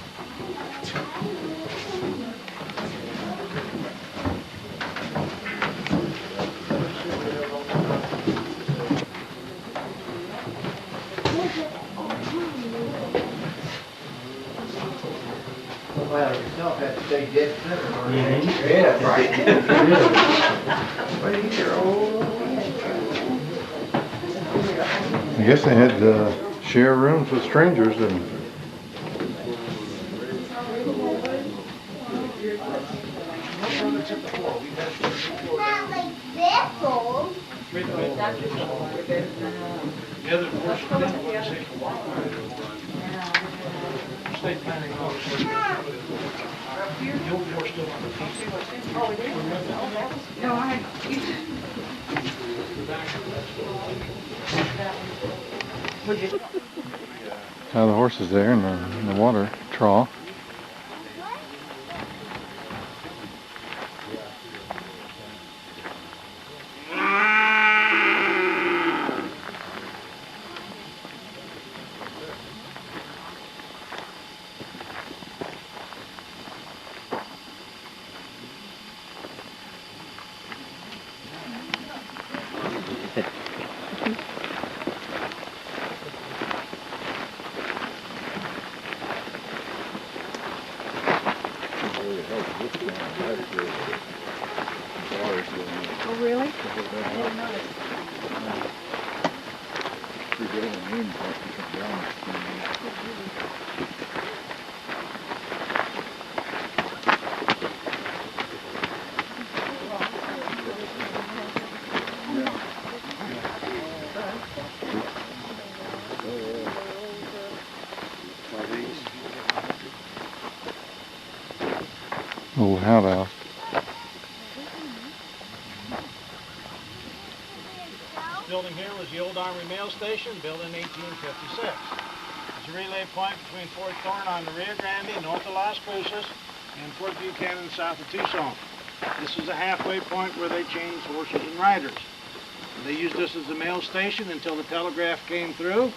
Well, yourself had to stay dead center. Yeah, right. I guess they had share rooms with strangers and The other portion of that was safe for walk. State planning officer. The old door's still on the piece. Oh, it is? No, I had. how the horses there in the water trough. Oh, really? Old outhouse. This building here was the old Army mail station, built in 1856. It's a relay point between Fort Thorne on the Rio Grande, north of Las Cruces, and Fort Buchanan, south of Tucson. This is a halfway point where they changed horses and riders. They used this as a mail station until the telegraph came through,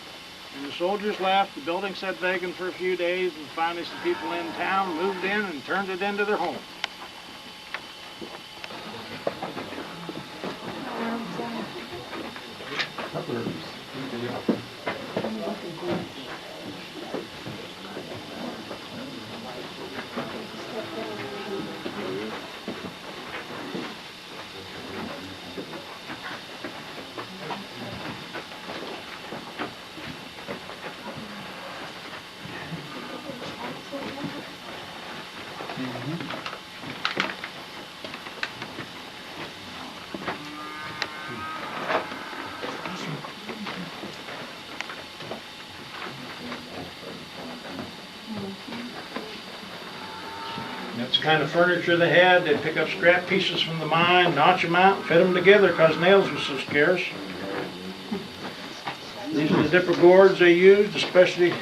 and the soldiers left. The building sat vacant for a few days, and finally some people in town moved in and turned it into their home. That's the kind of furniture they had. They'd pick up scrap pieces from the mine, notch them out, and fit them together because nails were so scarce. These are the dipper gourds they used, especially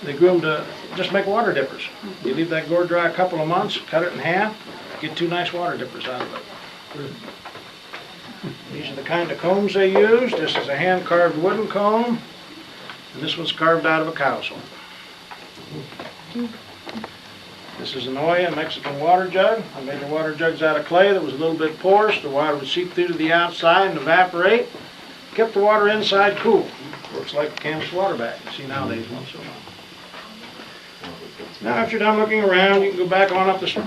they grew them to just make water dippers. You leave that gourd dry a couple of months, cut it in half, get 2 nice water dippers out of it. These are the kind of combs they used. This is a hand-carved wooden comb, and this one's carved out of a cow's horn. This is an Oya Mexican water jug. I made the water jugs out of clay that was a little bit porous. The water would seep through to the outside and evaporate. Kept the water inside cool. Works like a canvas water bag. You see nowadays once in a while. Now after you're done looking around, you can go back on up the street.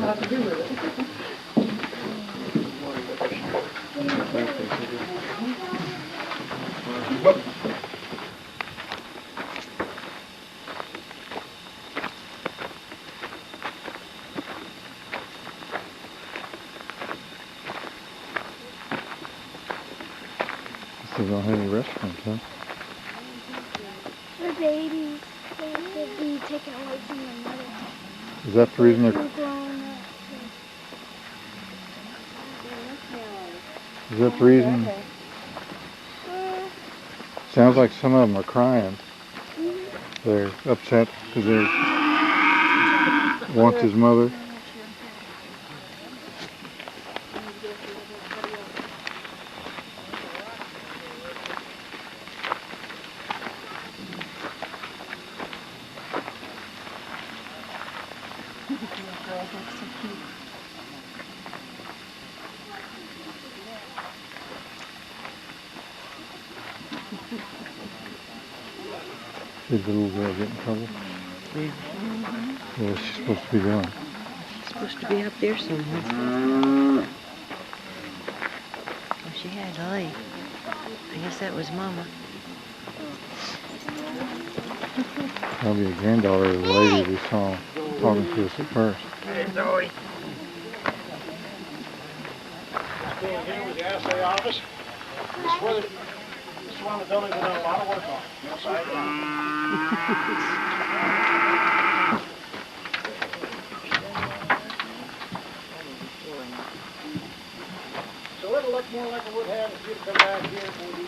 They don't have any restaurants, huh? The babies, they could be taken away from their mother. Is that the reason They're they're, grown up. is that the reason? Sounds like some of them are crying. They're upset because they want his mother. Did the little girl get in trouble? Yeah. What was she supposed to be doing? She's supposed to be up there somewhere. Well, she had to leave. I guess that was Mama. Probably a granddaughter of the lady we saw talking to us at first. Hey, Zoe. Standing here with the assay office. This is one of the buildings we've done a lot of work on. Inside so it'll look more like it would have if you'd come back here and we do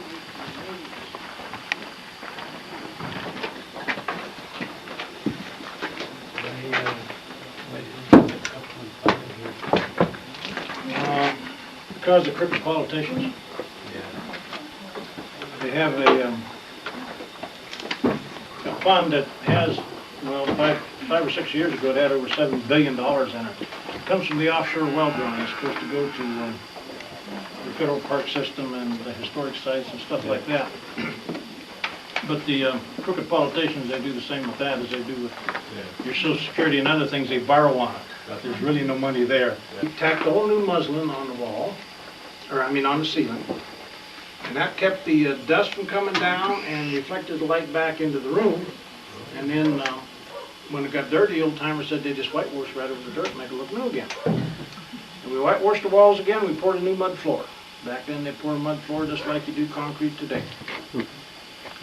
because of crooked politicians. They have a fund that has, well, five or 6 years ago, it had over $7 billion in it. It comes from the offshore well drilling. It's supposed to go to the federal park system and the historic sites and stuff like that. But the crooked politicians, they do the same with that as they do with your Social Security and other things. They borrow on it. There's really no money there. We tacked all new muslin on the wall, or I mean on the ceiling. And that kept the dust from coming down and reflected the light back into the room. And then when it got dirty, the old timer said they just whitewashed right over the dirt and make it look new again. And we whitewashed the walls again, we poured a new mud floor. Back then they poured a mud floor just like you do concrete today.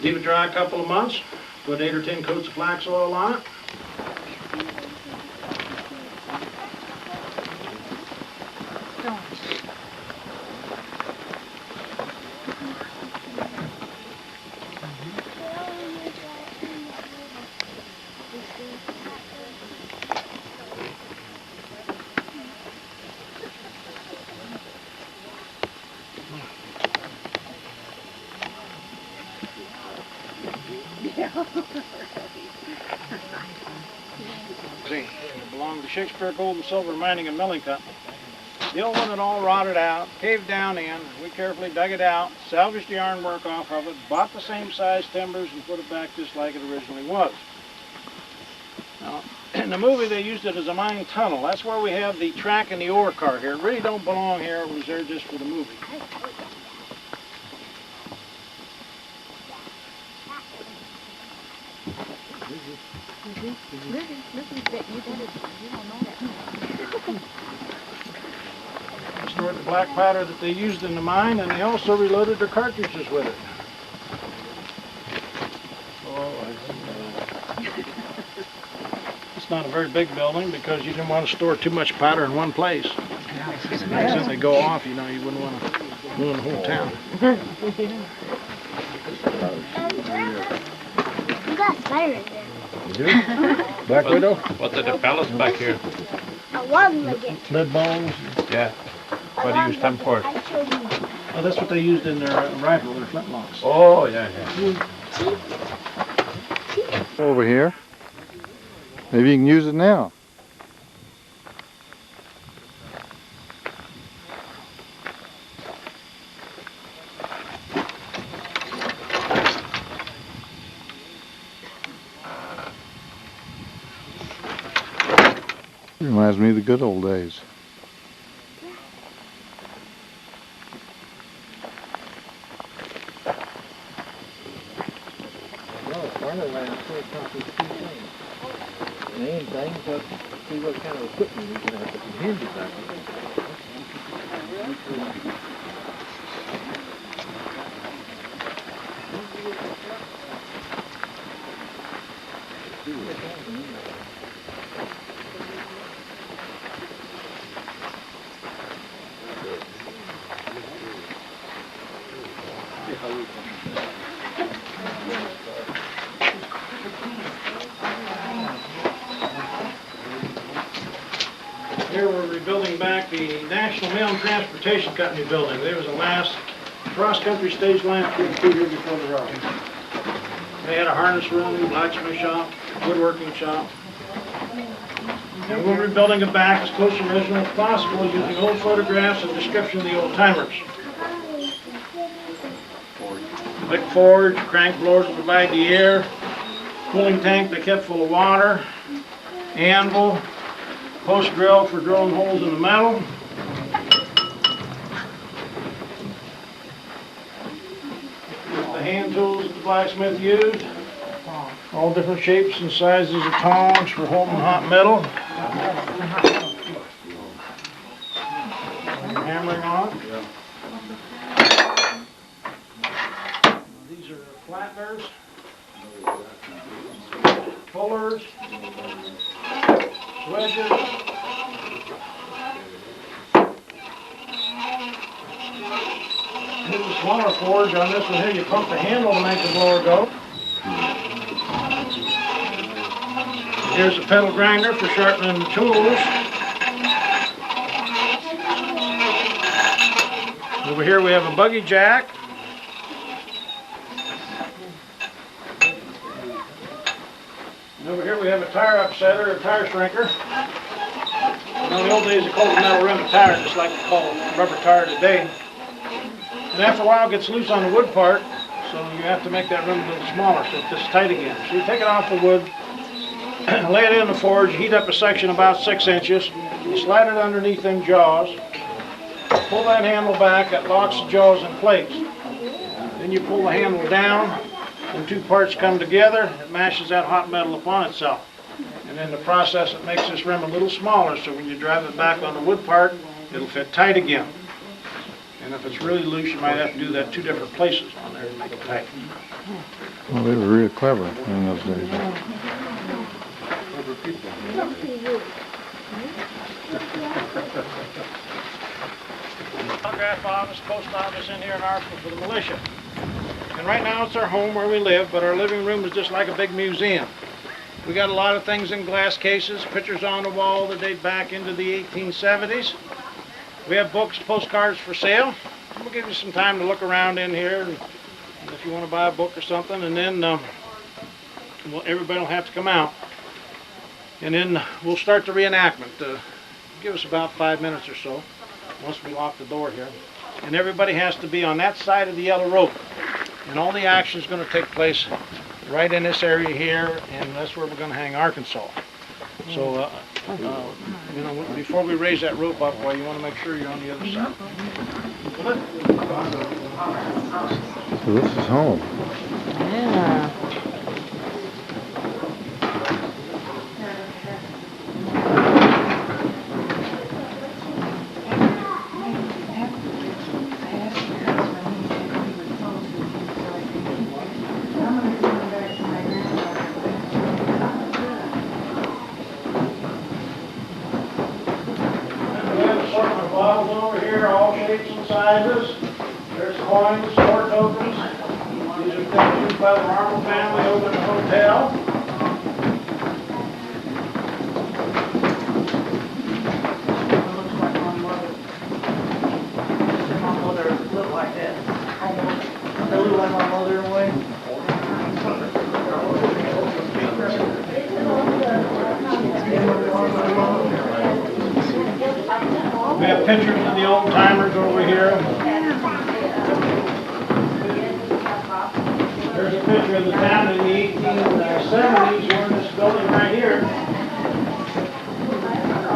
Leave it dry a couple of months, put 8 or 10 coats of flax oil on it. It belonged to Shakespeare Gold and Silver Mining and Milling Company. The old one had all rotted out, caved down in. We carefully dug it out, salvaged the ironwork off of it, bought the same size timbers and put it back just like it originally was. Now, in the movie they used it as a mine tunnel. That's where we have the track and the ore car here. It really don't belong here. It was there just for the movie. Stored the black powder that they used in the mine, and they also reloaded their cartridges with it. It's not a very big building because you didn't want to store too much powder in one place. Since they go off, you know, you wouldn't want to ruin the whole town. You got a spider in there. You do? Black Widow? What are the pellets back here? I want to look at. Lead balls? Yeah. What do you use them for? I showed you. Oh, that's what they used in their rifle, their flintlocks. Oh, yeah, yeah. Over here. Maybe you can use it now. Reminds me of the good old days. Well, Farmerland still accomplish two things. Main thing is see what kind of equipment we can have to put hinges back Here we're rebuilding back the National Mail and Transportation Company building. There was the last cross-country stage line came through here before the road. They had a harness room, blacksmith shop, woodworking shop. And we're rebuilding it back as close to original as possible using old photographs and description of the old timers. Big forge, crank blowers to provide the air, cooling tank they kept full of water, anvil, post drill for drilling holes in the metal. The hand tools that the blacksmith used, all different shapes and sizes of tongs for holding hot metal. Hammering on. These are flatteners, pullers, wedges. Here's a smaller forge. On this one here, you pump the handle to make the blower go. Here's a pedal grinder for sharpening the tools. Over here we have a buggy jack. And over here we have a tire upsetter, a tire shrinker. Now, in the old days they called it metal rim a tire, just like they call it rubber tire today. And after a while it gets loose on the wood part, so you have to make that rim a little smaller so it's tight again. So you take it off the wood, lay it in the forge, heat up a section about 6 inches, you slide it underneath them jaws, pull that handle back, that locks the jaws in place. Then you pull the handle down, and 2 parts come together, it mashes that hot metal upon itself. And in the process it makes this rim a little smaller, so when you drive it back on the wood part, it'll fit tight again. And if it's really loose, you might have to do that 2 different places on there to make it tight. Well, they were really clever in those days. Telegraph office, post office in here in Arsenal for the militia. And right now it's our home where we live, but our living room is just like a big museum. We got a lot of things in glass cases, pictures on the wall that date back into the 1870s. We have books, postcards for sale. We'll give you some time to look around in here, and if you want to buy a book or something, and then well, everybody will have to come out. And then we'll start the reenactment. Give us about 5 minutes or so, once we lock the door here. And everybody has to be on that side of the yellow rope. And all the action is going to take place right in this area here, and that's where we're going to hang Arkansas. So, you know, before we raise that rope up, well, you want to make sure you're on the other side. So this is home. Yeah. Sizes. There's coins, store tokens. These are things used by the Marble family over in the hotel. My mother looked like that. Almost. They look like my mother in a way. We have pictures of the old timers over here. There's a picture of the town in the 1870s. We're in this building right here.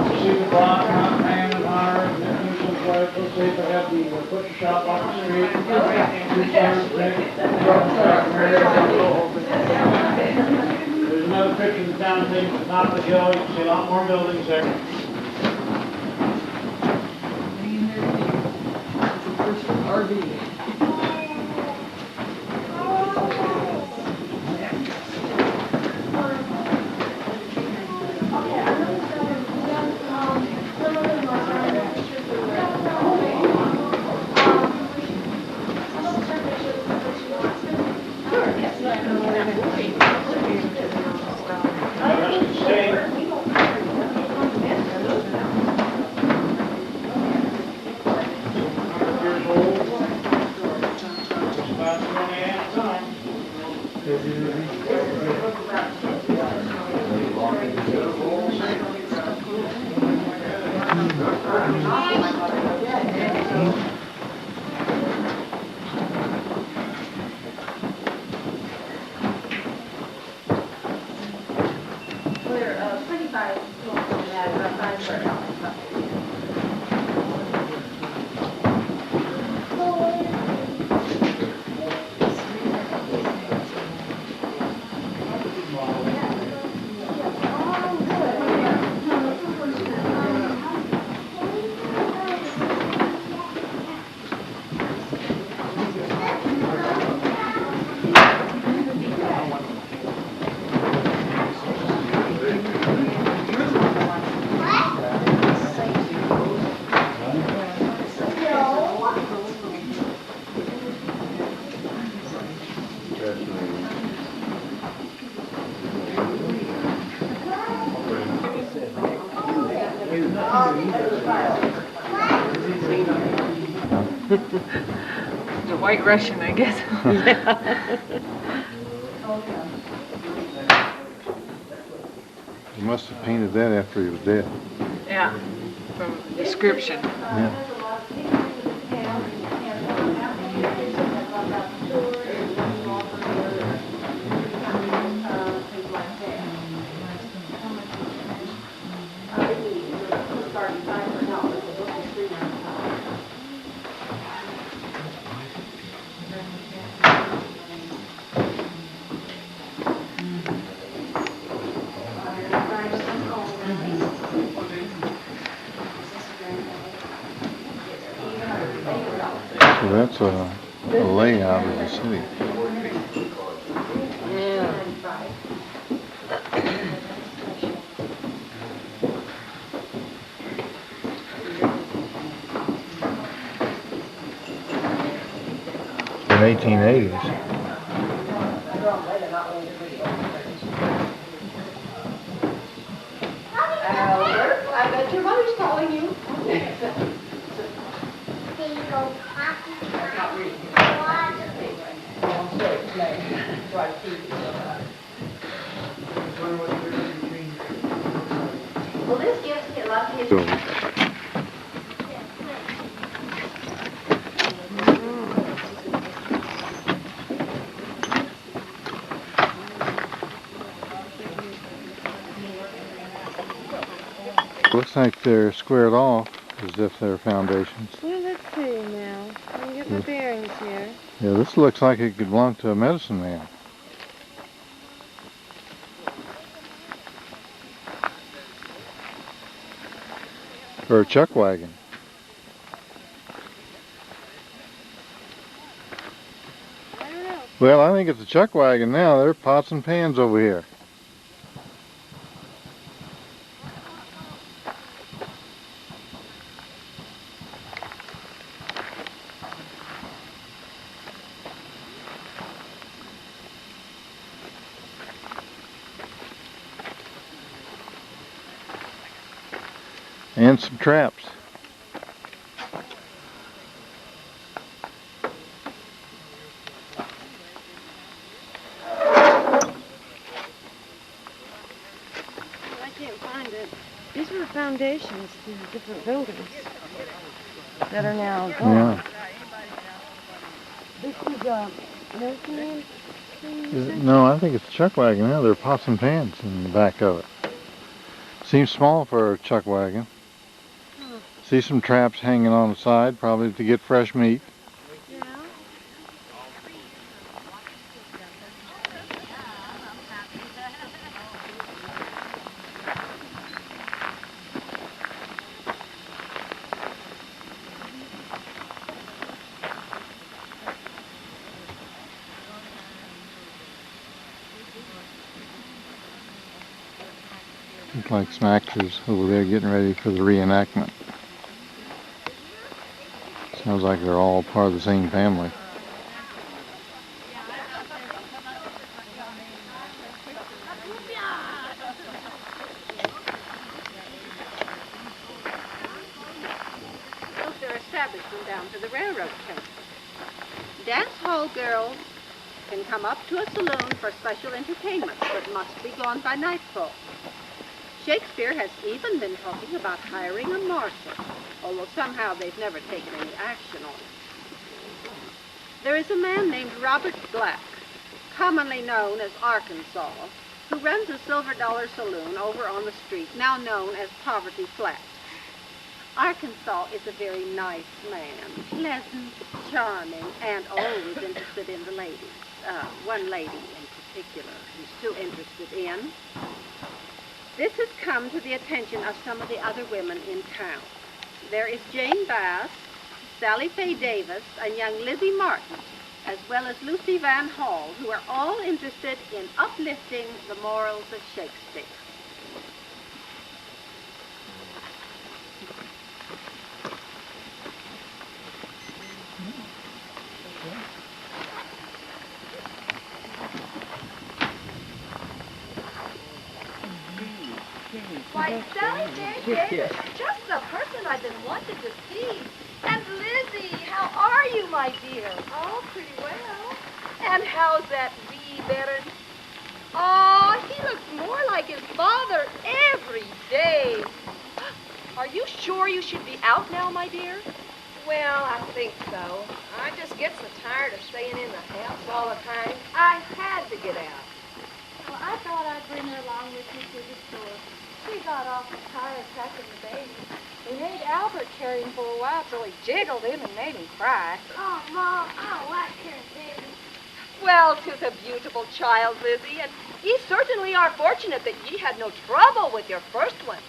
You see the block, Mount Man and Honor, and then there's some place. Let's see if I have the butcher shop off the street. There's another picture of the town at the top of the hill. You can see a lot more buildings there. RV. We're 25 feet from that, about 5 square dollars. The White Russian, I guess. He must have painted that after he was dead. Yeah, from description. Yeah. So that's a layout of the city. Yeah. In 1880s. Albert, I bet your mother's calling you. Well, this gives me a lot of history. Looks like they're squared off as if they're foundations. Well, let's see now. Let me get my bearings here. Yeah, this looks like it could belong to a medicine man. Or a chuck wagon. I don't know. Well, I think it's a chuck wagon now. There are pots and pans over here. And some traps. I can't find it. These were foundations to different buildings that are now gone. Yeah. This is a nursing home? No, I think it's a chuck wagon now. There are pots and pans in the back of it. Seems small for a chuck wagon. Huh. See some traps hanging on the side, probably to get fresh meat. Yeah. Looks like some actors over there getting ready for the reenactment. Sounds like they're all part of the same family. Those are establishment down to the railroad train. Dance hall girls can come up to a saloon for special entertainments, but must be gone by nightfall. Shakespeare has even been talking about hiring a marshal, although somehow they've never taken any action on it. There is a man named Robert Black, commonly known as Arkansas, who runs a Silver Dollar Saloon over on the street, now known as Poverty Flat. Arkansas is a very nice man, pleasant, charming, and always interested in the ladies. One lady in particular he's too interested in. This has come to the attention of some of the other women in town. There is Jane Bass, Sally Faye Davis, and young Lizzie Martin, as well as Lucy Van Hall, who are all interested in uplifting the morals of Shakespeare. Why, Sally, there, just the person I've been wanting to see. And Lizzie, how are you, my dear? Oh, pretty well. And how's that wee bairn? Oh, he looks more like his father every day. Are you sure you should be out now, my dear? Well, I think so. I just get so tired of staying in the house all the time. I had to get out. Well, I thought I'd bring her along with me to the store. She got awful tired packing the baby. We made Albert carry him for a while till he jiggled him and made him cry. Oh, Mom, I don't like carrying babies. Well, 'tis a beautiful child, Lizzie, and ye certainly are fortunate that ye had no trouble with your first one.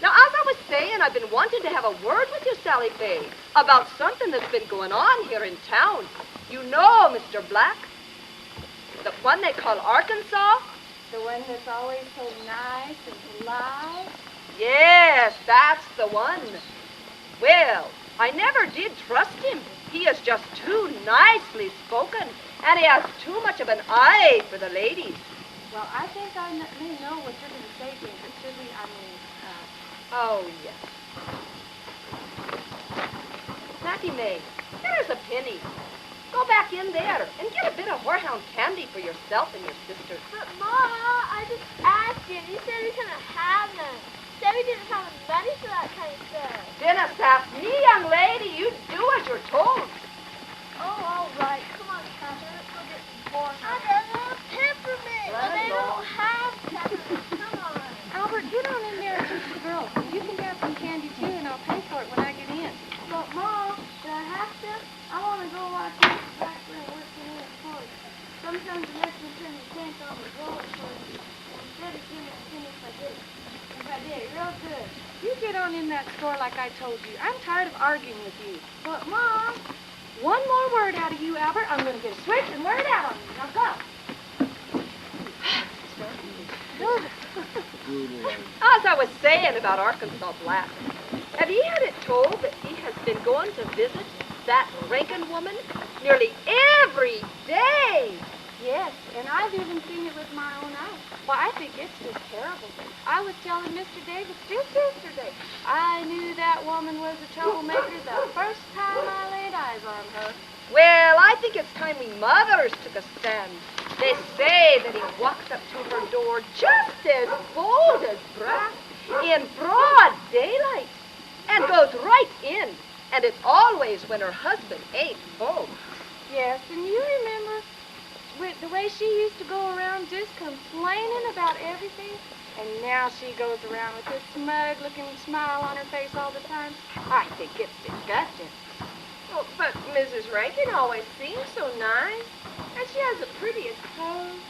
Now, as I was saying, I've been wanting to have a word with you, Sally Faye, about something that's been going on here in town. You know, Mr. Black, the one they call Arkansas? The one that's always so nice and polite? Yes, that's the one. Well, I never did trust him. He is just too nicely spoken, and he has too much of an eye for the ladies. Well, I think I may know what you're going to say to him. Oh, yes. Mattie May, here's a penny. Go back in there and get a bit of horehound candy for yourself and your sister. But, Ma, I just asked him. He said he couldn't have none. Said he didn't have the money for that kind of stuff. Then ask me, young lady. You do as you're told. Oh, all right. Come on, Catherine. Let's go get some more. I don't have peppermint. Well, they don't have peppermint. Come on. Albert, get on in there and teach the girls. You can grab some candy, too, and I'll pay for it when I get in. But, Mom, do I have to? I want to go watch this back there working in the forest. Sometimes it makes me turn the tank on the bullet for you. Instead of giving it to me if I did it. If I did it real good. You get on in that store like I told you. I'm tired of arguing with you. But, Mom, one more word out of you, Albert. I'm going to get a switch and wear it out on you. Now go. As I was saying about Arkansas Black, have ye had it told that he has been going to visit that Rankin woman nearly every day? Yes, and I've even seen it with my own eyes. Why, I think it's just terrible. I was telling Mr. Davis just yesterday, I knew that woman was a troublemaker the first time I laid eyes on her. Well, I think it's time we mothers took a stand. They say that he walks up to her door just as bold as brass in broad daylight and goes right in. And it's always when her husband ain't home. Yes, and you remember with the way she used to go around just complaining about everything? And now she goes around with this smug-looking smile on her face all the time. I think it's disgusting. Oh, but Mrs. Rankin always seems so nice. And she has the prettiest clothes.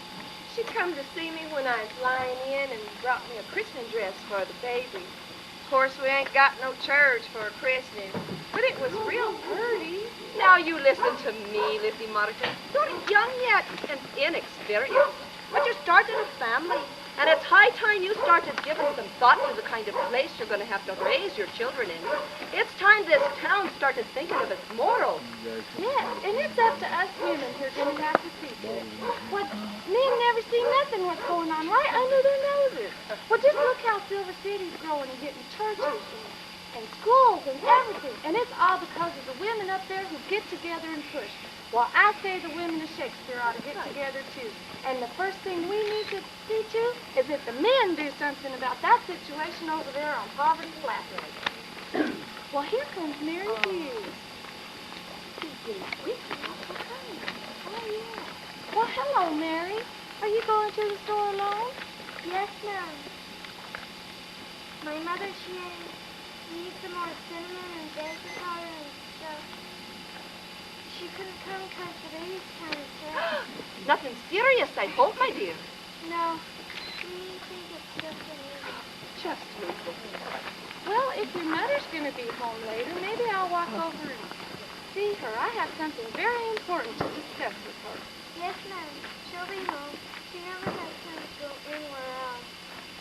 She come to see me when I was lying in and brought me a christening dress for the baby. Of course, we ain't got no church for a christening, but it was real pretty. Now you listen to me, Lizzie Martin. You're young yet and inexperienced, but you started a family, and it's high time you started giving some thought to the kind of place you're going to have to raise your children in. It's time this town started thinking of its morals. Yes, and it's up to us women who are going to have to see to it. What, men never see nothing what's going on right under their noses. Well, just look how Silver City's growing and getting churches and and schools and everything. And it's all because of the women up there who get together and push. Well, I say the women of Shakespeare ought to get together, too. And the first thing we need to see to is that the men do something about that situation over there on Poverty Flat. Well, here comes Mary Hughes. Oh, yeah. Well, hello, Mary. Are you going to the store alone? Yes, ma'am. My mother, she needs some more cinnamon and baking powder and stuff. She couldn't come because the baby's kind of sick. Nothing serious, I hope, my dear. No, we think it's just an evening. Just wonderful. Well, if your mother's going to be home later, maybe I'll walk over and see her. I have something very important to discuss with her. Yes, ma'am. She'll be home. She never has time to go anywhere else.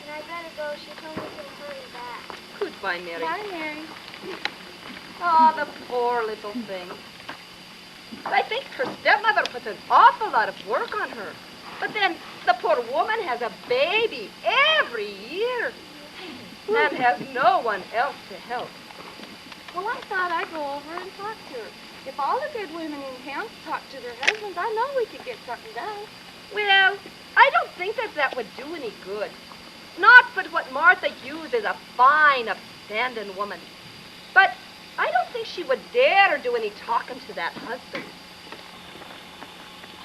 And I better go. She told me to hurry back. Goodbye, Mary. Bye, Mary. Oh, the poor little thing. I think her stepmother puts an awful lot of work on her. But then the poor woman has a baby every year and has no one else to help. Well, I thought I'd go over and talk to her. If all the good women in town talk to their husbands, I know we could get something done. Well, I don't think that would do any good. Not but what Martha Hughes is a fine, upstanding woman. But I don't think she would dare do any talking to that husband.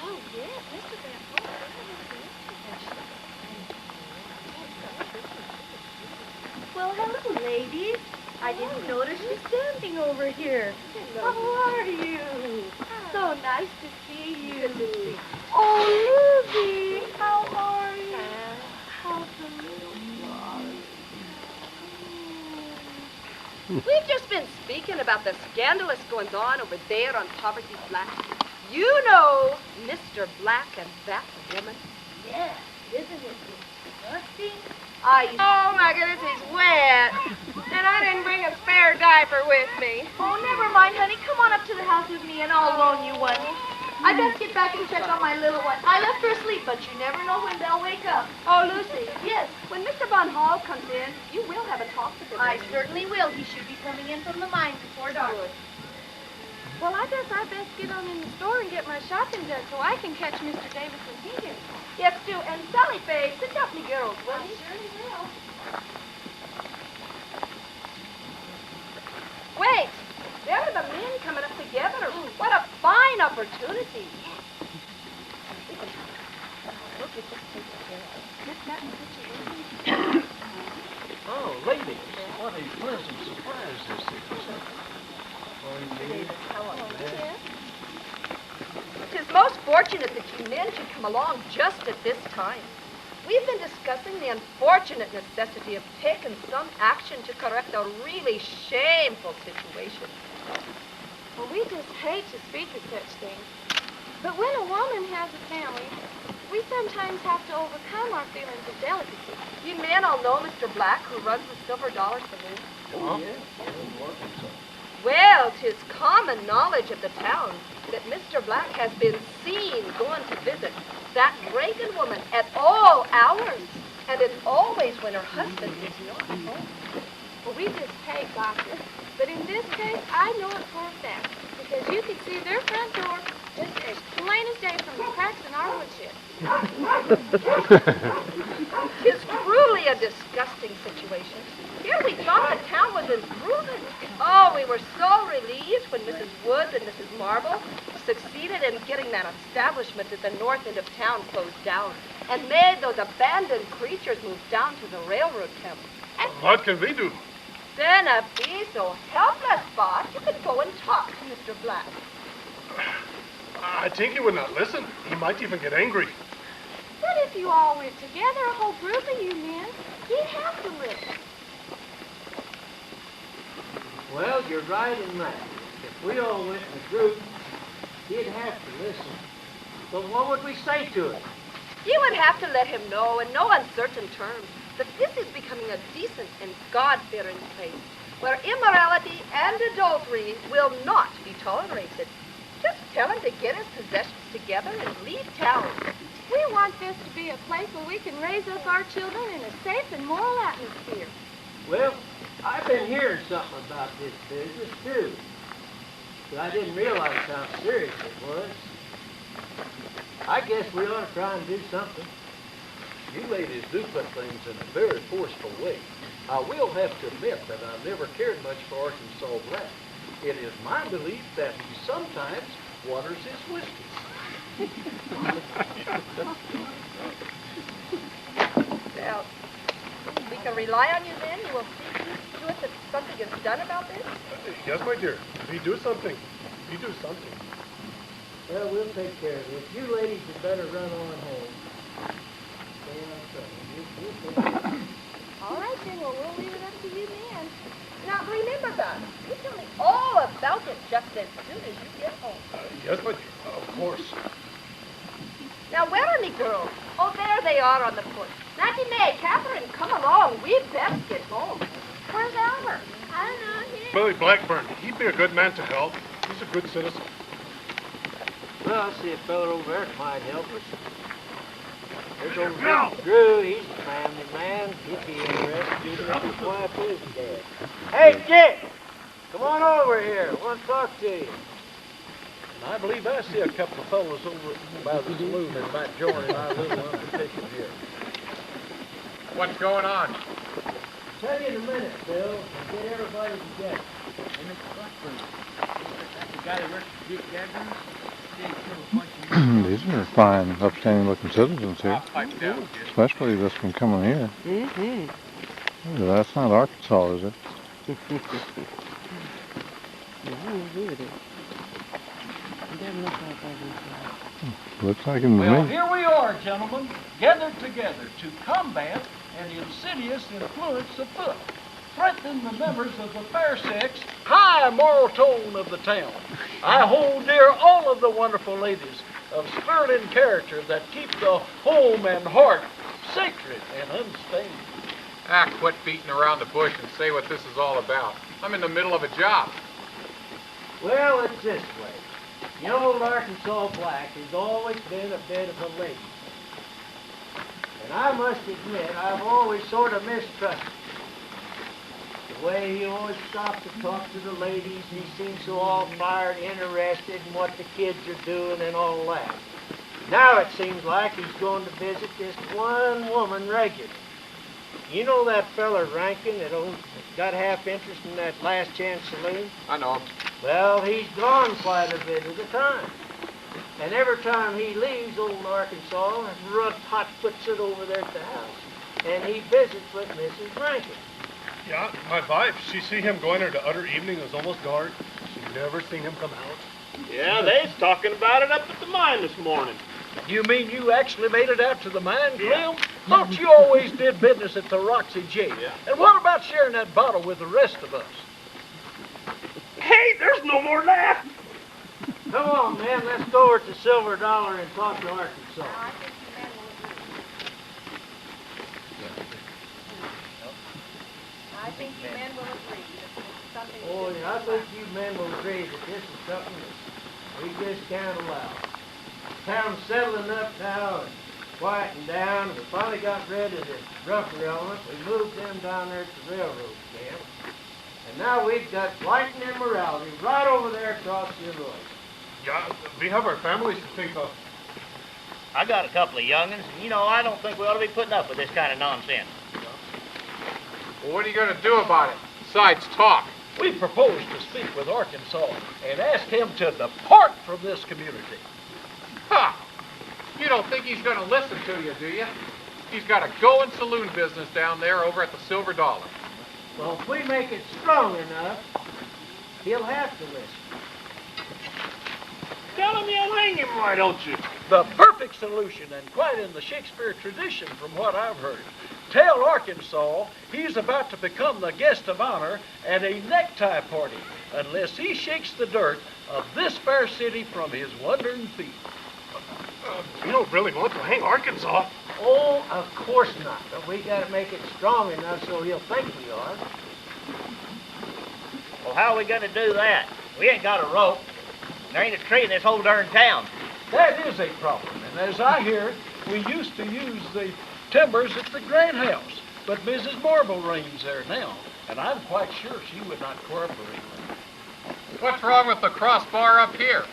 Oh, yes, Mr. Van Holt. Well, hello, ladies. I didn't notice you standing over here. How are you? So nice to see you. Oh, Lizzie, how are you? How's the little flower? We've just been speaking about the scandalous goings-on over there on Poverty Flat. You know Mr. Black and that woman. Yes, isn't it disgusting? Oh, my goodness, he's wet. And I didn't bring a spare diaper with me. Oh, never mind, honey. Come on up to the house with me and I'll loan you one. I best get back and check on my little one. I left her asleep, but you never know when they'll wake up. Oh, Lucy. Yes. When Mr. Von Hall comes in, you will have a talk with him. I certainly will. He should be coming in from the mines before dark. Good. Well, I guess I best get on in the store and get my shopping done so I can catch Mr. Davis when he gets home. Yes, do. And Sally Faye, sit up, me girls, will you? Surely will. Wait. There are the men coming up together. What a fine opportunity. Look at this situation. Oh, ladies, what a pleasant surprise this is. It is most fortunate that you men should come along just at this time. We've been discussing the unfortunate necessity of taking some action to correct a really shameful situation. Well, we just hate to speak of such things. But when a woman has a family, we sometimes have to overcome our feelings of delicacy. You men all know Mr. Black, who runs the Silver Dollar Saloon. Oh, yeah. Well, 'tis common knowledge of the town that Mr. Black has been seen going to visit that Reagan woman at all hours, and it's always when her husband is not home. Well, we just hate gossip. But in this case, I know it for a fact, because you can see their front door just as plain as day from the cracks in our woodshed. Tis truly a disgusting situation. Here we thought the town was improving. Oh, we were so relieved when Mrs. Woods and Mrs. Marble succeeded in getting that establishment at the north end of town closed down and made those abandoned creatures move down to the railroad camp. What can we do? Then, if be so helpless, boss, you could go and talk to Mr. Black. I think he would not listen. He might even get angry. But if you all went together, a whole group of you men, he'd have to listen. Well, you're right in that. If we all went in a group, he'd have to listen. But what would we say to him? You would have to let him know in no uncertain terms that this is becoming a decent and God-fearing place where immorality and adultery will not be tolerated. Just tell him to get his possessions together and leave town. We want this to be a place where we can raise up our children in a safe and moral atmosphere. Well, I've been hearing something about this business, too. But I didn't realize how serious it was. I guess we ought to try and do something. You ladies do put things in a very forceful way. I will have to admit that I've never cared much for Arkansas Black. It is my belief that he sometimes waters his whiskey. Well, we can rely on you then? You will see to it that something is done about this? Yes, my dear. We do something. We do something. Well, we'll take care of this. You ladies had better run on home. Stay on trouble. All right, then. Well, we'll leave it up to you then. Now, remember, Doc, you tell me all about it just as soon as you get home. Yes, my dear. Of course. Now, where are me girls? Oh, there they are on the porch. Nancy May, Catherine, come along. We best get home. Where's Albert? I don't know. Billy Blackburn, he'd be a good man to help. He's a good citizen. Well, I see a fella over there that might help us. There's old Mr. Drew. He's a family man. He'd be interested in what his wife is dead. Hey, Dick! Come on over here. I want to talk to you. And I believe I see a couple of fellows over by the saloon that might join in our little undertaking here. What's going on? Tell you in a minute, Bill, and get everybody together. Hey, Mr. Blackburn, that's the guy that works for Dick Gathering? These are fine, upstanding-looking citizens here. Pipe down, kid. Especially this one coming here. Mm-hmm. That's not Arkansas, is it? Looks like it to Well, me. here we are, gentlemen, gathered together to combat an insidious influence afoot, threatening the members of the fair sex, high moral tone of the town. I hold dear all of the wonderful ladies of spirit and character that keep the home and heart sacred and unstained. Ah, quit beating around the bush and say what this is all about. I'm in the middle of a job. Well, it's this way. The old Arkansas Black has always been a bit of a lady. And I must admit, I've always sort of mistrusted the way he always stopped to talk to the ladies. He seems so all-fired interested in what the kids are doing and all that. Now it seems like he's going to visit this one woman regularly. You know that fella Rankin that got half interest in that Last Chance Saloon? I know him. Well, he's gone quite a bit of the time. And every time he leaves old Arkansas, Rudd Hot puts it over there at the house. And he visits with Mrs. Rankin. Yeah, my wife, she see him going there the other evening. It was almost dark. She never seen him come out. Yeah, they's talking about it up at the mine this morning. You mean you actually made it out to the mine, Clem? Thought you always did business at the Roxy J. Yeah. And what about sharing that bottle with the rest of us? Hey, there's no more of that. Come on, man, let's go over to Silver Dollar and talk to Arkansas. I think you men will agree that this is something we Oh, should yeah, I do. think you men will agree that this is something that we just can't allow. Town's settling up now and quieting down. We finally got rid of this rougher element. We moved them down there to the railroad camp. And now we've got blight and immorality right over there across the road. Yeah, we have our families to think of. I got a couple of young'uns, and you know, I don't think we ought to be putting up with this kind of nonsense. Well, what are you going to do about it, besides talk? We propose to speak with Arkansas and ask him to depart from this community. Ha! You don't think he's going to listen to you, do you? He's got a going saloon business down there over at the Silver Dollar. Well, if we make it strong enough, he'll have to listen. Tell him you'll hang him, why don't you? The perfect solution, and quite in the Shakespeare tradition from what I've heard. Tell Arkansas he's about to become the guest of honor at a necktie party unless he shakes the dirt of this fair city from his wandering feet. We don't really want to hang Arkansas. Oh, of course not. But we got to make it strong enough so he'll think we are. Well, how are we going to do that? We ain't got a rope. There ain't a tree in this whole darn town. That is a problem, and as I hear, we used to use the timbers at the Grant House. But Mrs. Marble reigns there now, and I'm quite sure she would not cooperate. What's wrong with the crossbar up here?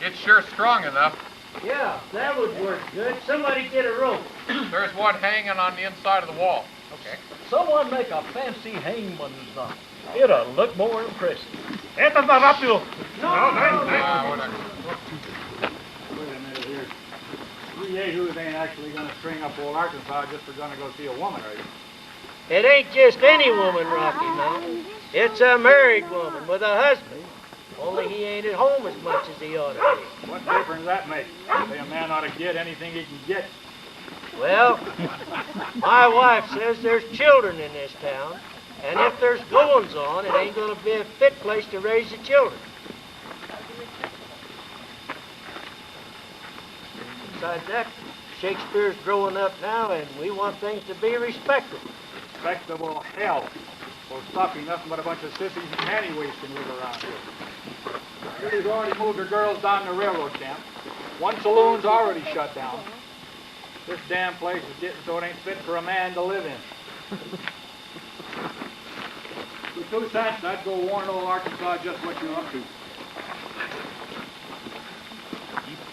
It's sure strong enough. Yeah, that would work good. Somebody get a rope. There's one hanging on the inside of the wall. Okay. Someone make a fancy hangman's knot. It'll look more impressive. Esto está rápido. Whatever. Wait a minute here. You yahoos ain't actually gonna string up old Arkansas just for gonna go see a woman, are you? It ain't just any woman, Rocky Mountain. It's a married woman with a husband. Only he ain't at home as much as he ought to be. What difference that makes? Say a man ought to get anything he can get. Well, my wife says there's children in this town, and if there's goings on, it ain't gonna be a fit place to raise the children. Besides that, Shakespeare's growing up now, and we want things to be respectable. Respectable hell. Well, stop, ain't nothing but a bunch of sissies and panty-waist can live around here. City's already moved her girls down to railroad camp. One saloon's already shut down. This damn place is getting so it ain't fit for a man to live in. With 2 cents, I'd go warn old Arkansas just what you're up to. You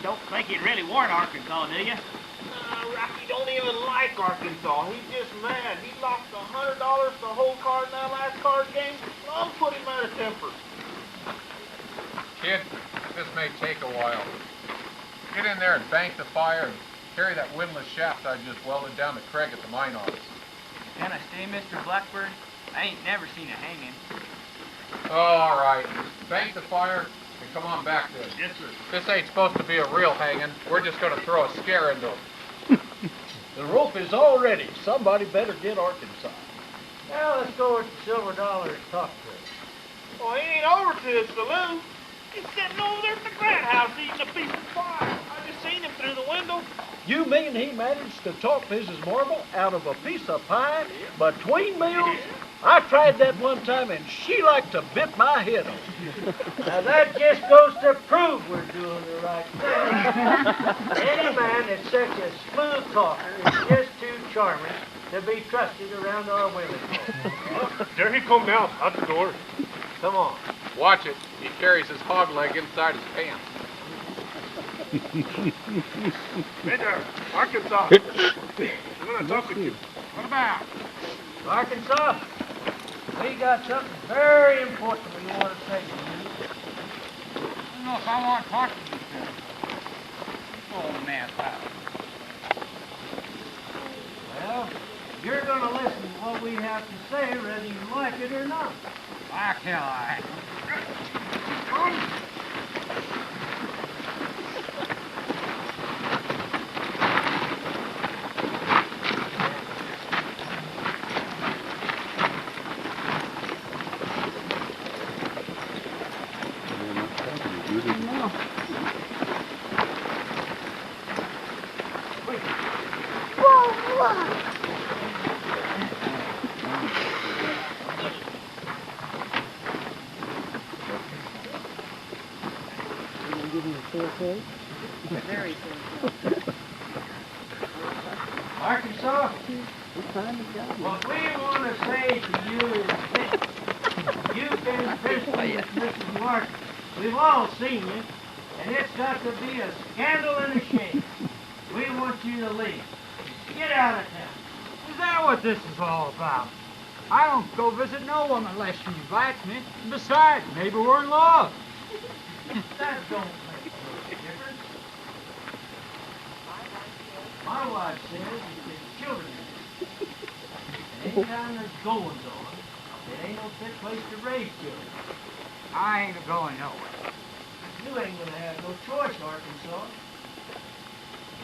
don't think he'd really warn Arkansas, do you? Rocky don't even like Arkansas. He's just mad. He lost $100 the whole card in that last card game. I'll put him out of temper. Kid, this may take a while. Get in there and bank the fire and carry that windlass shaft I just welded down to Craig at the mine office. Can I stay, Mr. Blackburn? I ain't never seen a hanging. Oh, all right. Bank the fire and come on back then. Yes, sir. This ain't supposed to be a real hanging. We're just going to throw a scare into him. The rope is all ready. Somebody better get Arkansas. Now let's go with the Silver Dollar and talk to him. Well, he ain't over to his saloon. He's sitting over there at the Grant House eating a piece of pie. I just seen him through the window. You mean he managed to talk Mrs. Marble out of a piece of pie between meals? I tried that one time, and she liked to bit my head off. Now that just goes to prove we're doing the right thing. Any man that's such a smooth talker is just too charming to be trusted around our women. There he come now, out the door. Come on. Watch it. He carries his hog leg inside his pants. Hey there, Arkansas. I'm going to talk with you. What about? Arkansas, we got something very important we want to say to you. I don't know if I want to talk to you, sir. Old man's house. Well, you're going to listen to what we have to say, whether you like it or not. Like hell I. Arkansas, what we want to say to you is this. You've been visiting with Mrs. Martin. We've all seen you, and it's got to be a scandal and a shame. We want you to leave. Get out of town. Is that what this is all about? I don't go visit no woman unless she invites me. Besides, maybe we're in love. That don't make no difference. My wife says if there's children in it, anytime there's goings on, it ain't no fit place to raise children. I ain't going nowhere. You ain't gonna have no choice, Arkansas.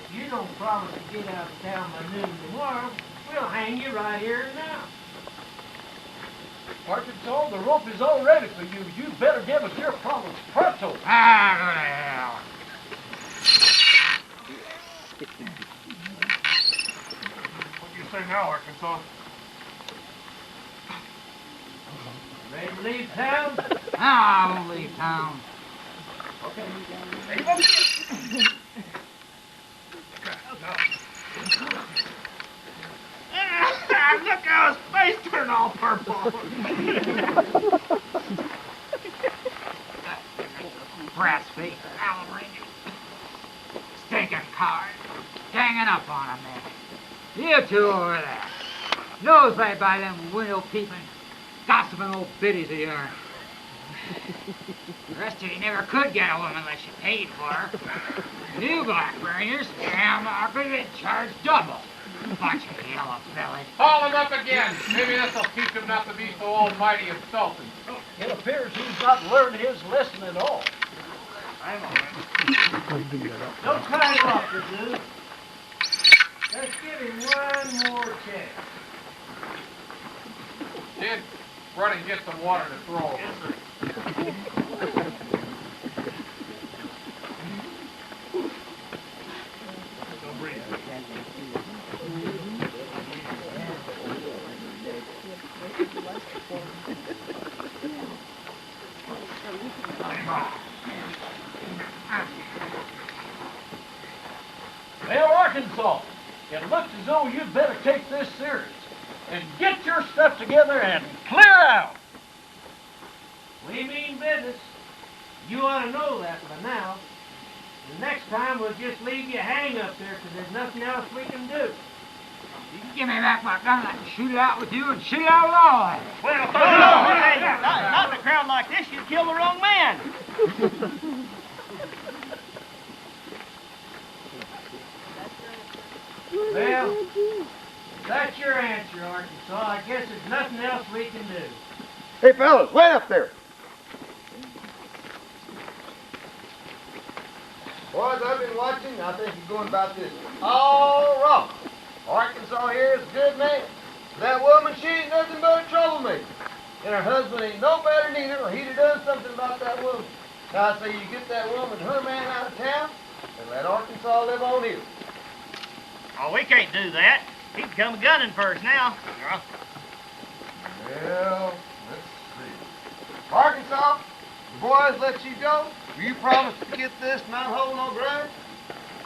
If you don't promise to get out of town by noon tomorrow, we'll hang you right here and now. Arkansas, the rope is all ready for you. You better give us your promise pronto. Ah, go to hell. What do you say now, Arkansas? Ready to leave town? I won't leave town. Okay. No. God, look how his face turned all purple. Brass-faced Allen Ranger. Stinking coward. Ganging up on him there. You two over there. Knows right by them window peeping, gossiping old biddies of yours. The rest of you never could get a woman unless you paid for her. You blackburners, damn markers, they charge double. Bunch of yellow bellies. Haul him up again. Maybe this'll teach him not to be so almighty insulting. It appears he's not learned his lesson at all. I'm all right. Don't tie him up, dude. Let's give him one more chance. Kid, run and get some water to throw. Yes, sir. Well, Arkansas, it looks as though you'd better take this serious and get your stuff together and clear out. We mean business. You ought to know that by now. The next time we'll just leave you hang up there because there's nothing else we can do. You can give me back my gun, I can shoot it out with you and shoot it out with all of it. Well, hey, not in a crowd like this, you'd kill the wrong man. Well, that's your answer, Arkansas. I guess there's nothing else we can do. Hey, fellas, wait up there. Boys, I've been watching. I think you're going about this all wrong. Arkansas here is a good man. That woman, she ain't nothing but a troublemaker. And her husband ain't no better neither, or he'd have done something about that woman. Now I say you get that woman and her man out of town, and let Arkansas live on here. Oh, we can't do that. He'd come gunning first now. Well, let's see. Arkansas, the boys let you go. Will you promise to get this and not hold no grudge?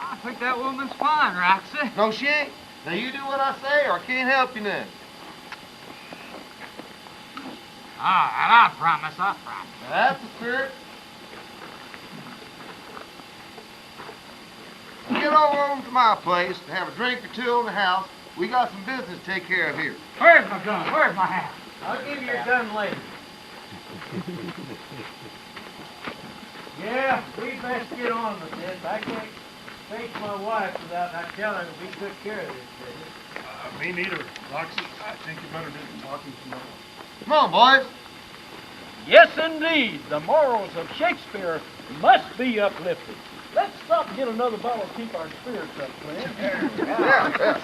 I think that woman's fine, Roxy. No, she ain't. Now you do what I say, or I can't help you none. All right, I promise. That's the spirit. Get over to my place and have a drink or two in the house. We got some business to take care of here. Where's my gun? Where's my hat? I'll give you your gun later. Yeah, we best get on with this. I can't face my wife without I tell her we took care of this business. Me neither, Roxy. I think you better do some talking tomorrow. Come on, boys. Yes, indeed. The morals of Shakespeare must be uplifted. Let's stop and get another bottle to keep our spirits up, friend. Yeah.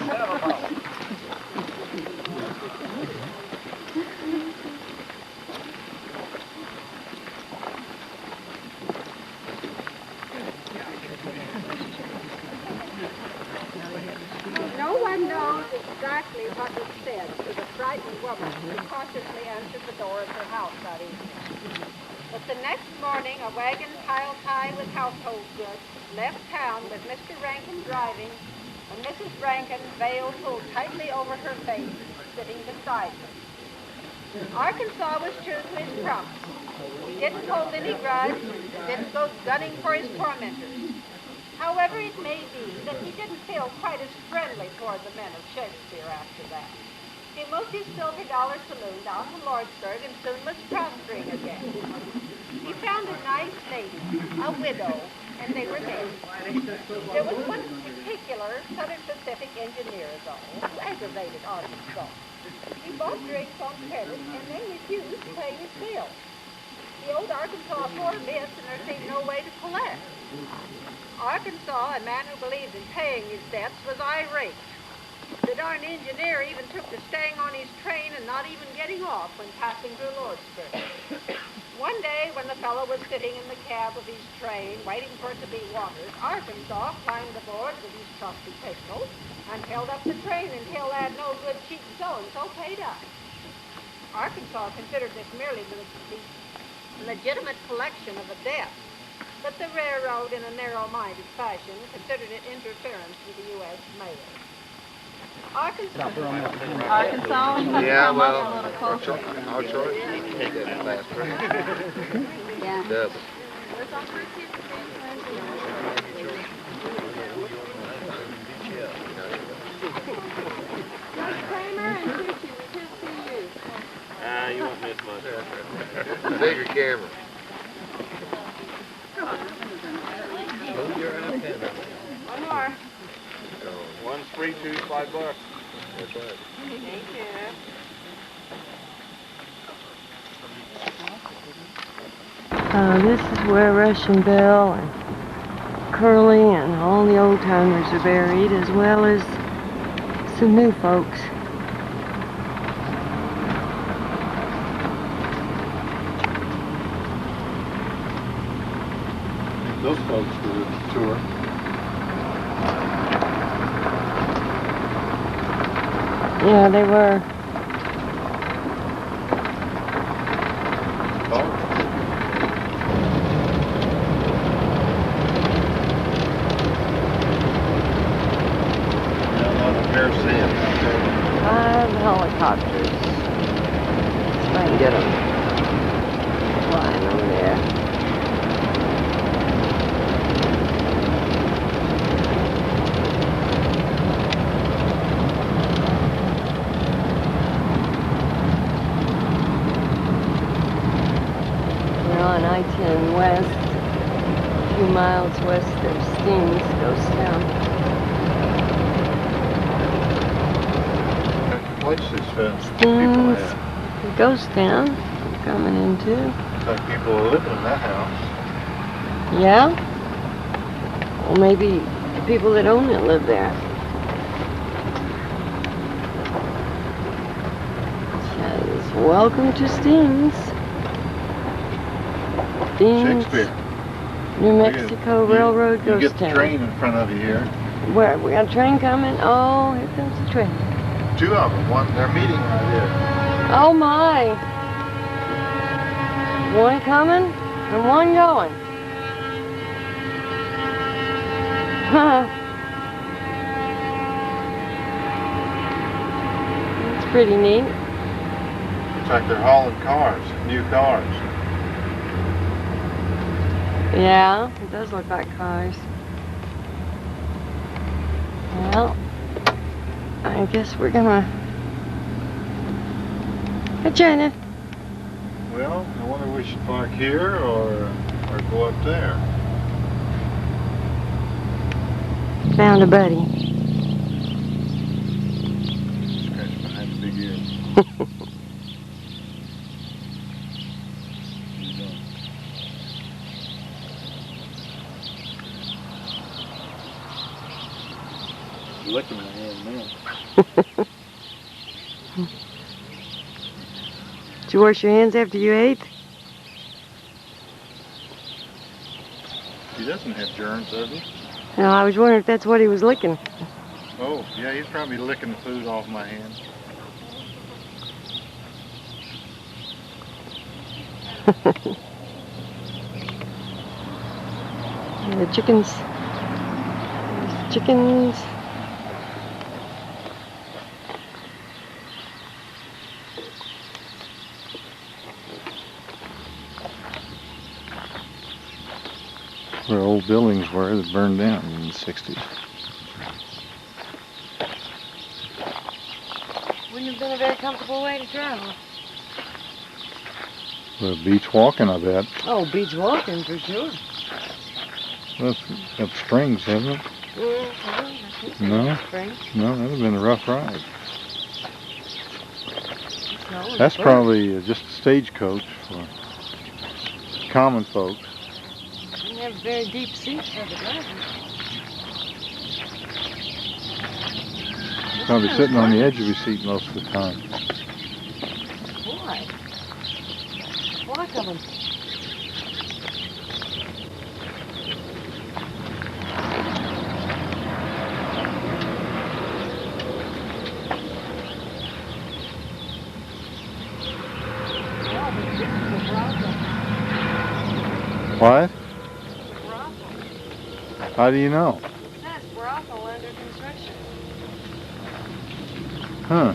No one knows exactly what was said to the frightened woman who cautiously answered the door of her house that evening. But the next morning, a wagon piled high with household goods left town with Mr. Rankin driving, and Mrs. Rankin, veil pulled tightly over her face, sitting beside her. Arkansas was true to his promise. He didn't hold any grudge, and didn't go gunning for his tormentors. However, it may be that he didn't feel quite as friendly toward the men of Shakespeare after that. He moved his Silver Dollar Saloon down to Lordsburg and soon was prospering again. He found a nice lady, a widow, and they were married. There was one particular Southern Pacific engineer, though, who aggravated Arkansas. He bought drinks on credit and then refused to pay his bill. He owed Arkansas 4 bits and there seemed no way to collect. Arkansas, a man who believed in paying his debts, was irate. The darn engineer even took to staying on his train and not even getting off when passing through Lordsburg. One day, when the fellow was sitting in the cab of his train, waiting for it to be watered, Arkansas climbed aboard with his trusty pistol and held up the train until that no good cheap so-and-so paid up. Arkansas considered this merely the legitimate collection of a debt. But the railroad, in a narrow-minded fashion, considered it interference with the U.S. mail. Arkansas. Yeah, well, I'll try. I'll try. Take that faster. Yeah. Double. You won't miss much. Bigger camera. One more. One's free, two's $5. That's right. Thank you. This is where Russian Bell and Curly and all the old timers are buried, as well as some new folks. Those folks did a tour. Yeah, they were. Five helicopters. Let's try and get them flying over there. We're on I-10 west, a few miles west of Steins, ghost town. Places that people Steins, have. ghost town, we're coming into. Like people are living in that house. Yeah? Well, maybe the people that own it live there. It says, welcome to Steins. Steins, Shakespeare. New Mexico Railroad You ghost get the town. train in front of you here. Where? We got a train coming? Oh, here comes the train. Two of them. One, they're meeting right here. Oh my! One coming and one going. Huh. It's pretty neat. Looks like they're hauling cars, new cars. Yeah, it does look like cars. Well, I guess we're gonna... Hi, China. Well, I wonder if we should park here or go up there. Found a buddy. Scratch behind the big ears. Licking my hand now. Did you wash your hands after you ate? He doesn't have germs, does he? No, I was wondering if that's what he was licking. Oh, yeah, he's probably licking the food off my hand. The chickens. There's chickens. Where old buildings were that burned down in the 60s. Wouldn't have been a very comfortable way to travel. The beach walking, I bet. Oh, beach walking for sure. That's got springs, hasn't it? No? No, that would have been a rough ride. That's probably just a stagecoach for common folks. Didn't have very deep seats for the drivers. Probably sitting on the edge of your seat most of the time. Boy. Flock of them. What? How do you know? That's brothel under construction. Huh.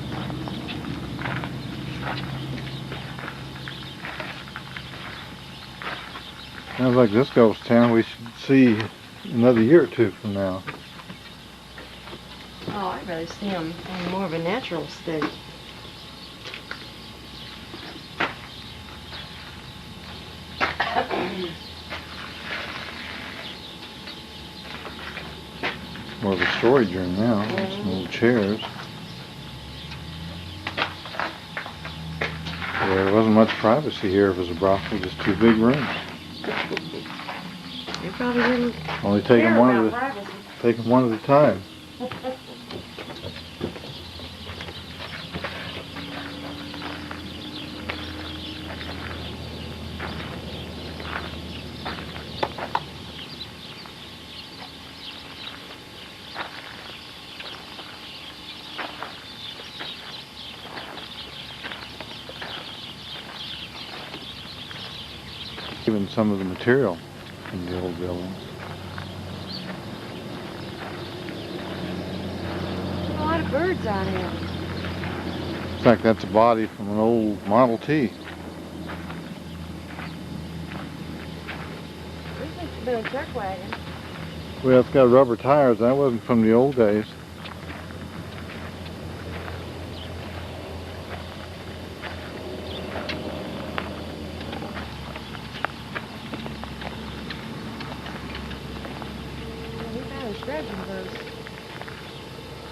Sounds like this ghost town we should see another year or two from now. Oh, I'd rather see them in more of a natural state. More of a storage room now. Some little chairs. There wasn't much privacy here if it was a brothel, just two big rooms. You probably didn't Only take them care one about at privacy. take them one at a time. Even some of the material from the old buildings. A lot of birds out here. In fact, that's a body from an old Model T. This must have been a chuck wagon. Well, it's got rubber tires. That wasn't from the old days.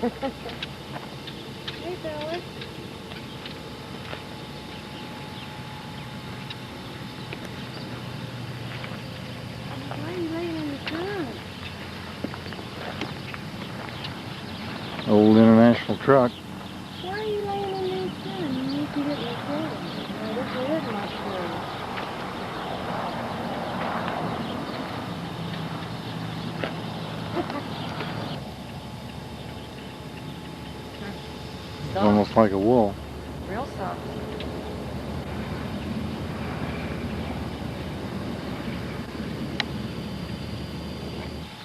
Hey, fella. Why are you laying in the sun? Old international truck. Why are you laying in the sun? You need to get in the sun. No, this is my sun. It's almost like a wool. Real soft.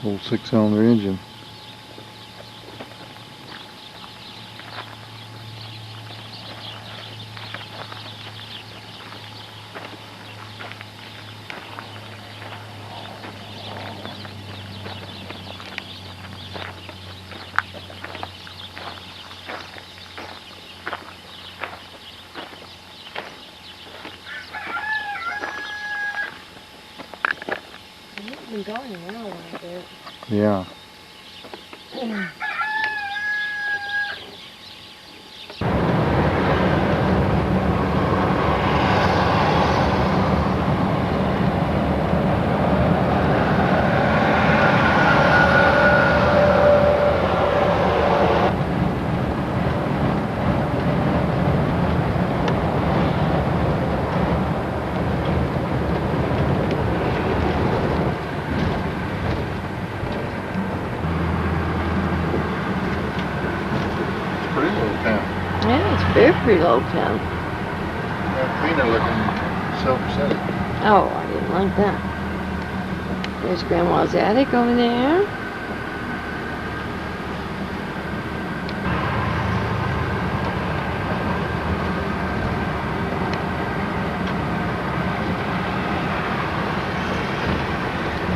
Old 6-cylinder engine. Been going around a little bit. Yeah. Pretty low town. Cleaner looking self-setting. Oh, I didn't like that. There's Grandma's attic over there.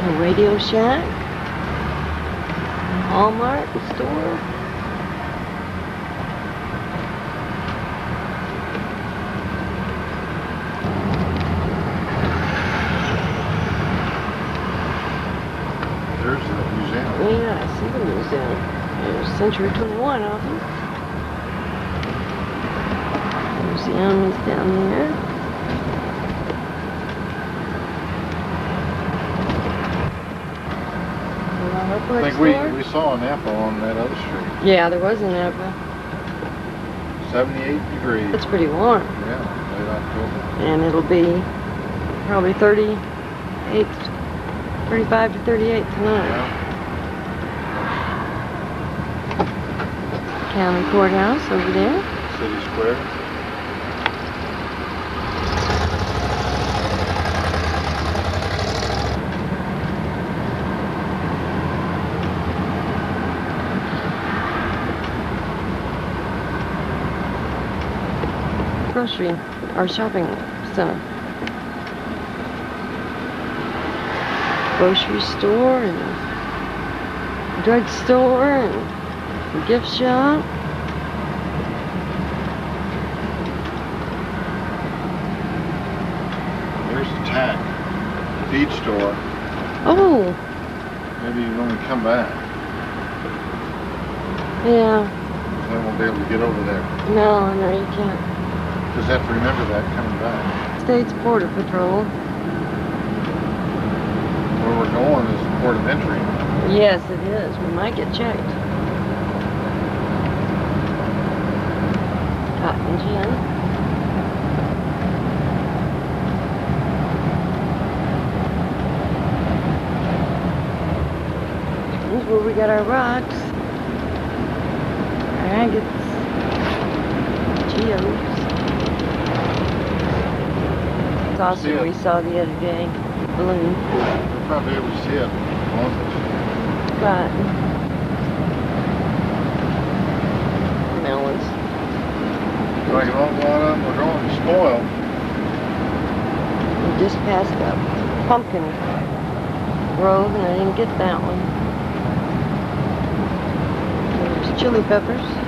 A Radio Shack. Hallmark store. Yeah, I see the museum. There's Century 21 of them. Museum is down there. I think we saw an apple on that other street. Yeah, there was an apple. 78 degrees. It's pretty warm. Yeah, late October. And it'll be probably 35 to 38 tonight. Yeah. County Courthouse over there. City Square. grocery or shopping center. Grocery store and drugstore and gift shop. There's the tack. Feed store. Oh, Maybe when we come back, yeah. I won't be able to get over there. No, no, you can't. Just have to remember that coming back. States Border Patrol. Where we're going is the port of entry. Yes, it is. We might get checked. Cotton gin. This is where we got our rocks. Agates. Geodes. Saucer we saw the other day. Balloon. We'll probably be able to see it. Won't it? Right. Melons. Like an awful lot of them are going to spoil. We just passed a pumpkin grove and I didn't get that one. There's chili peppers.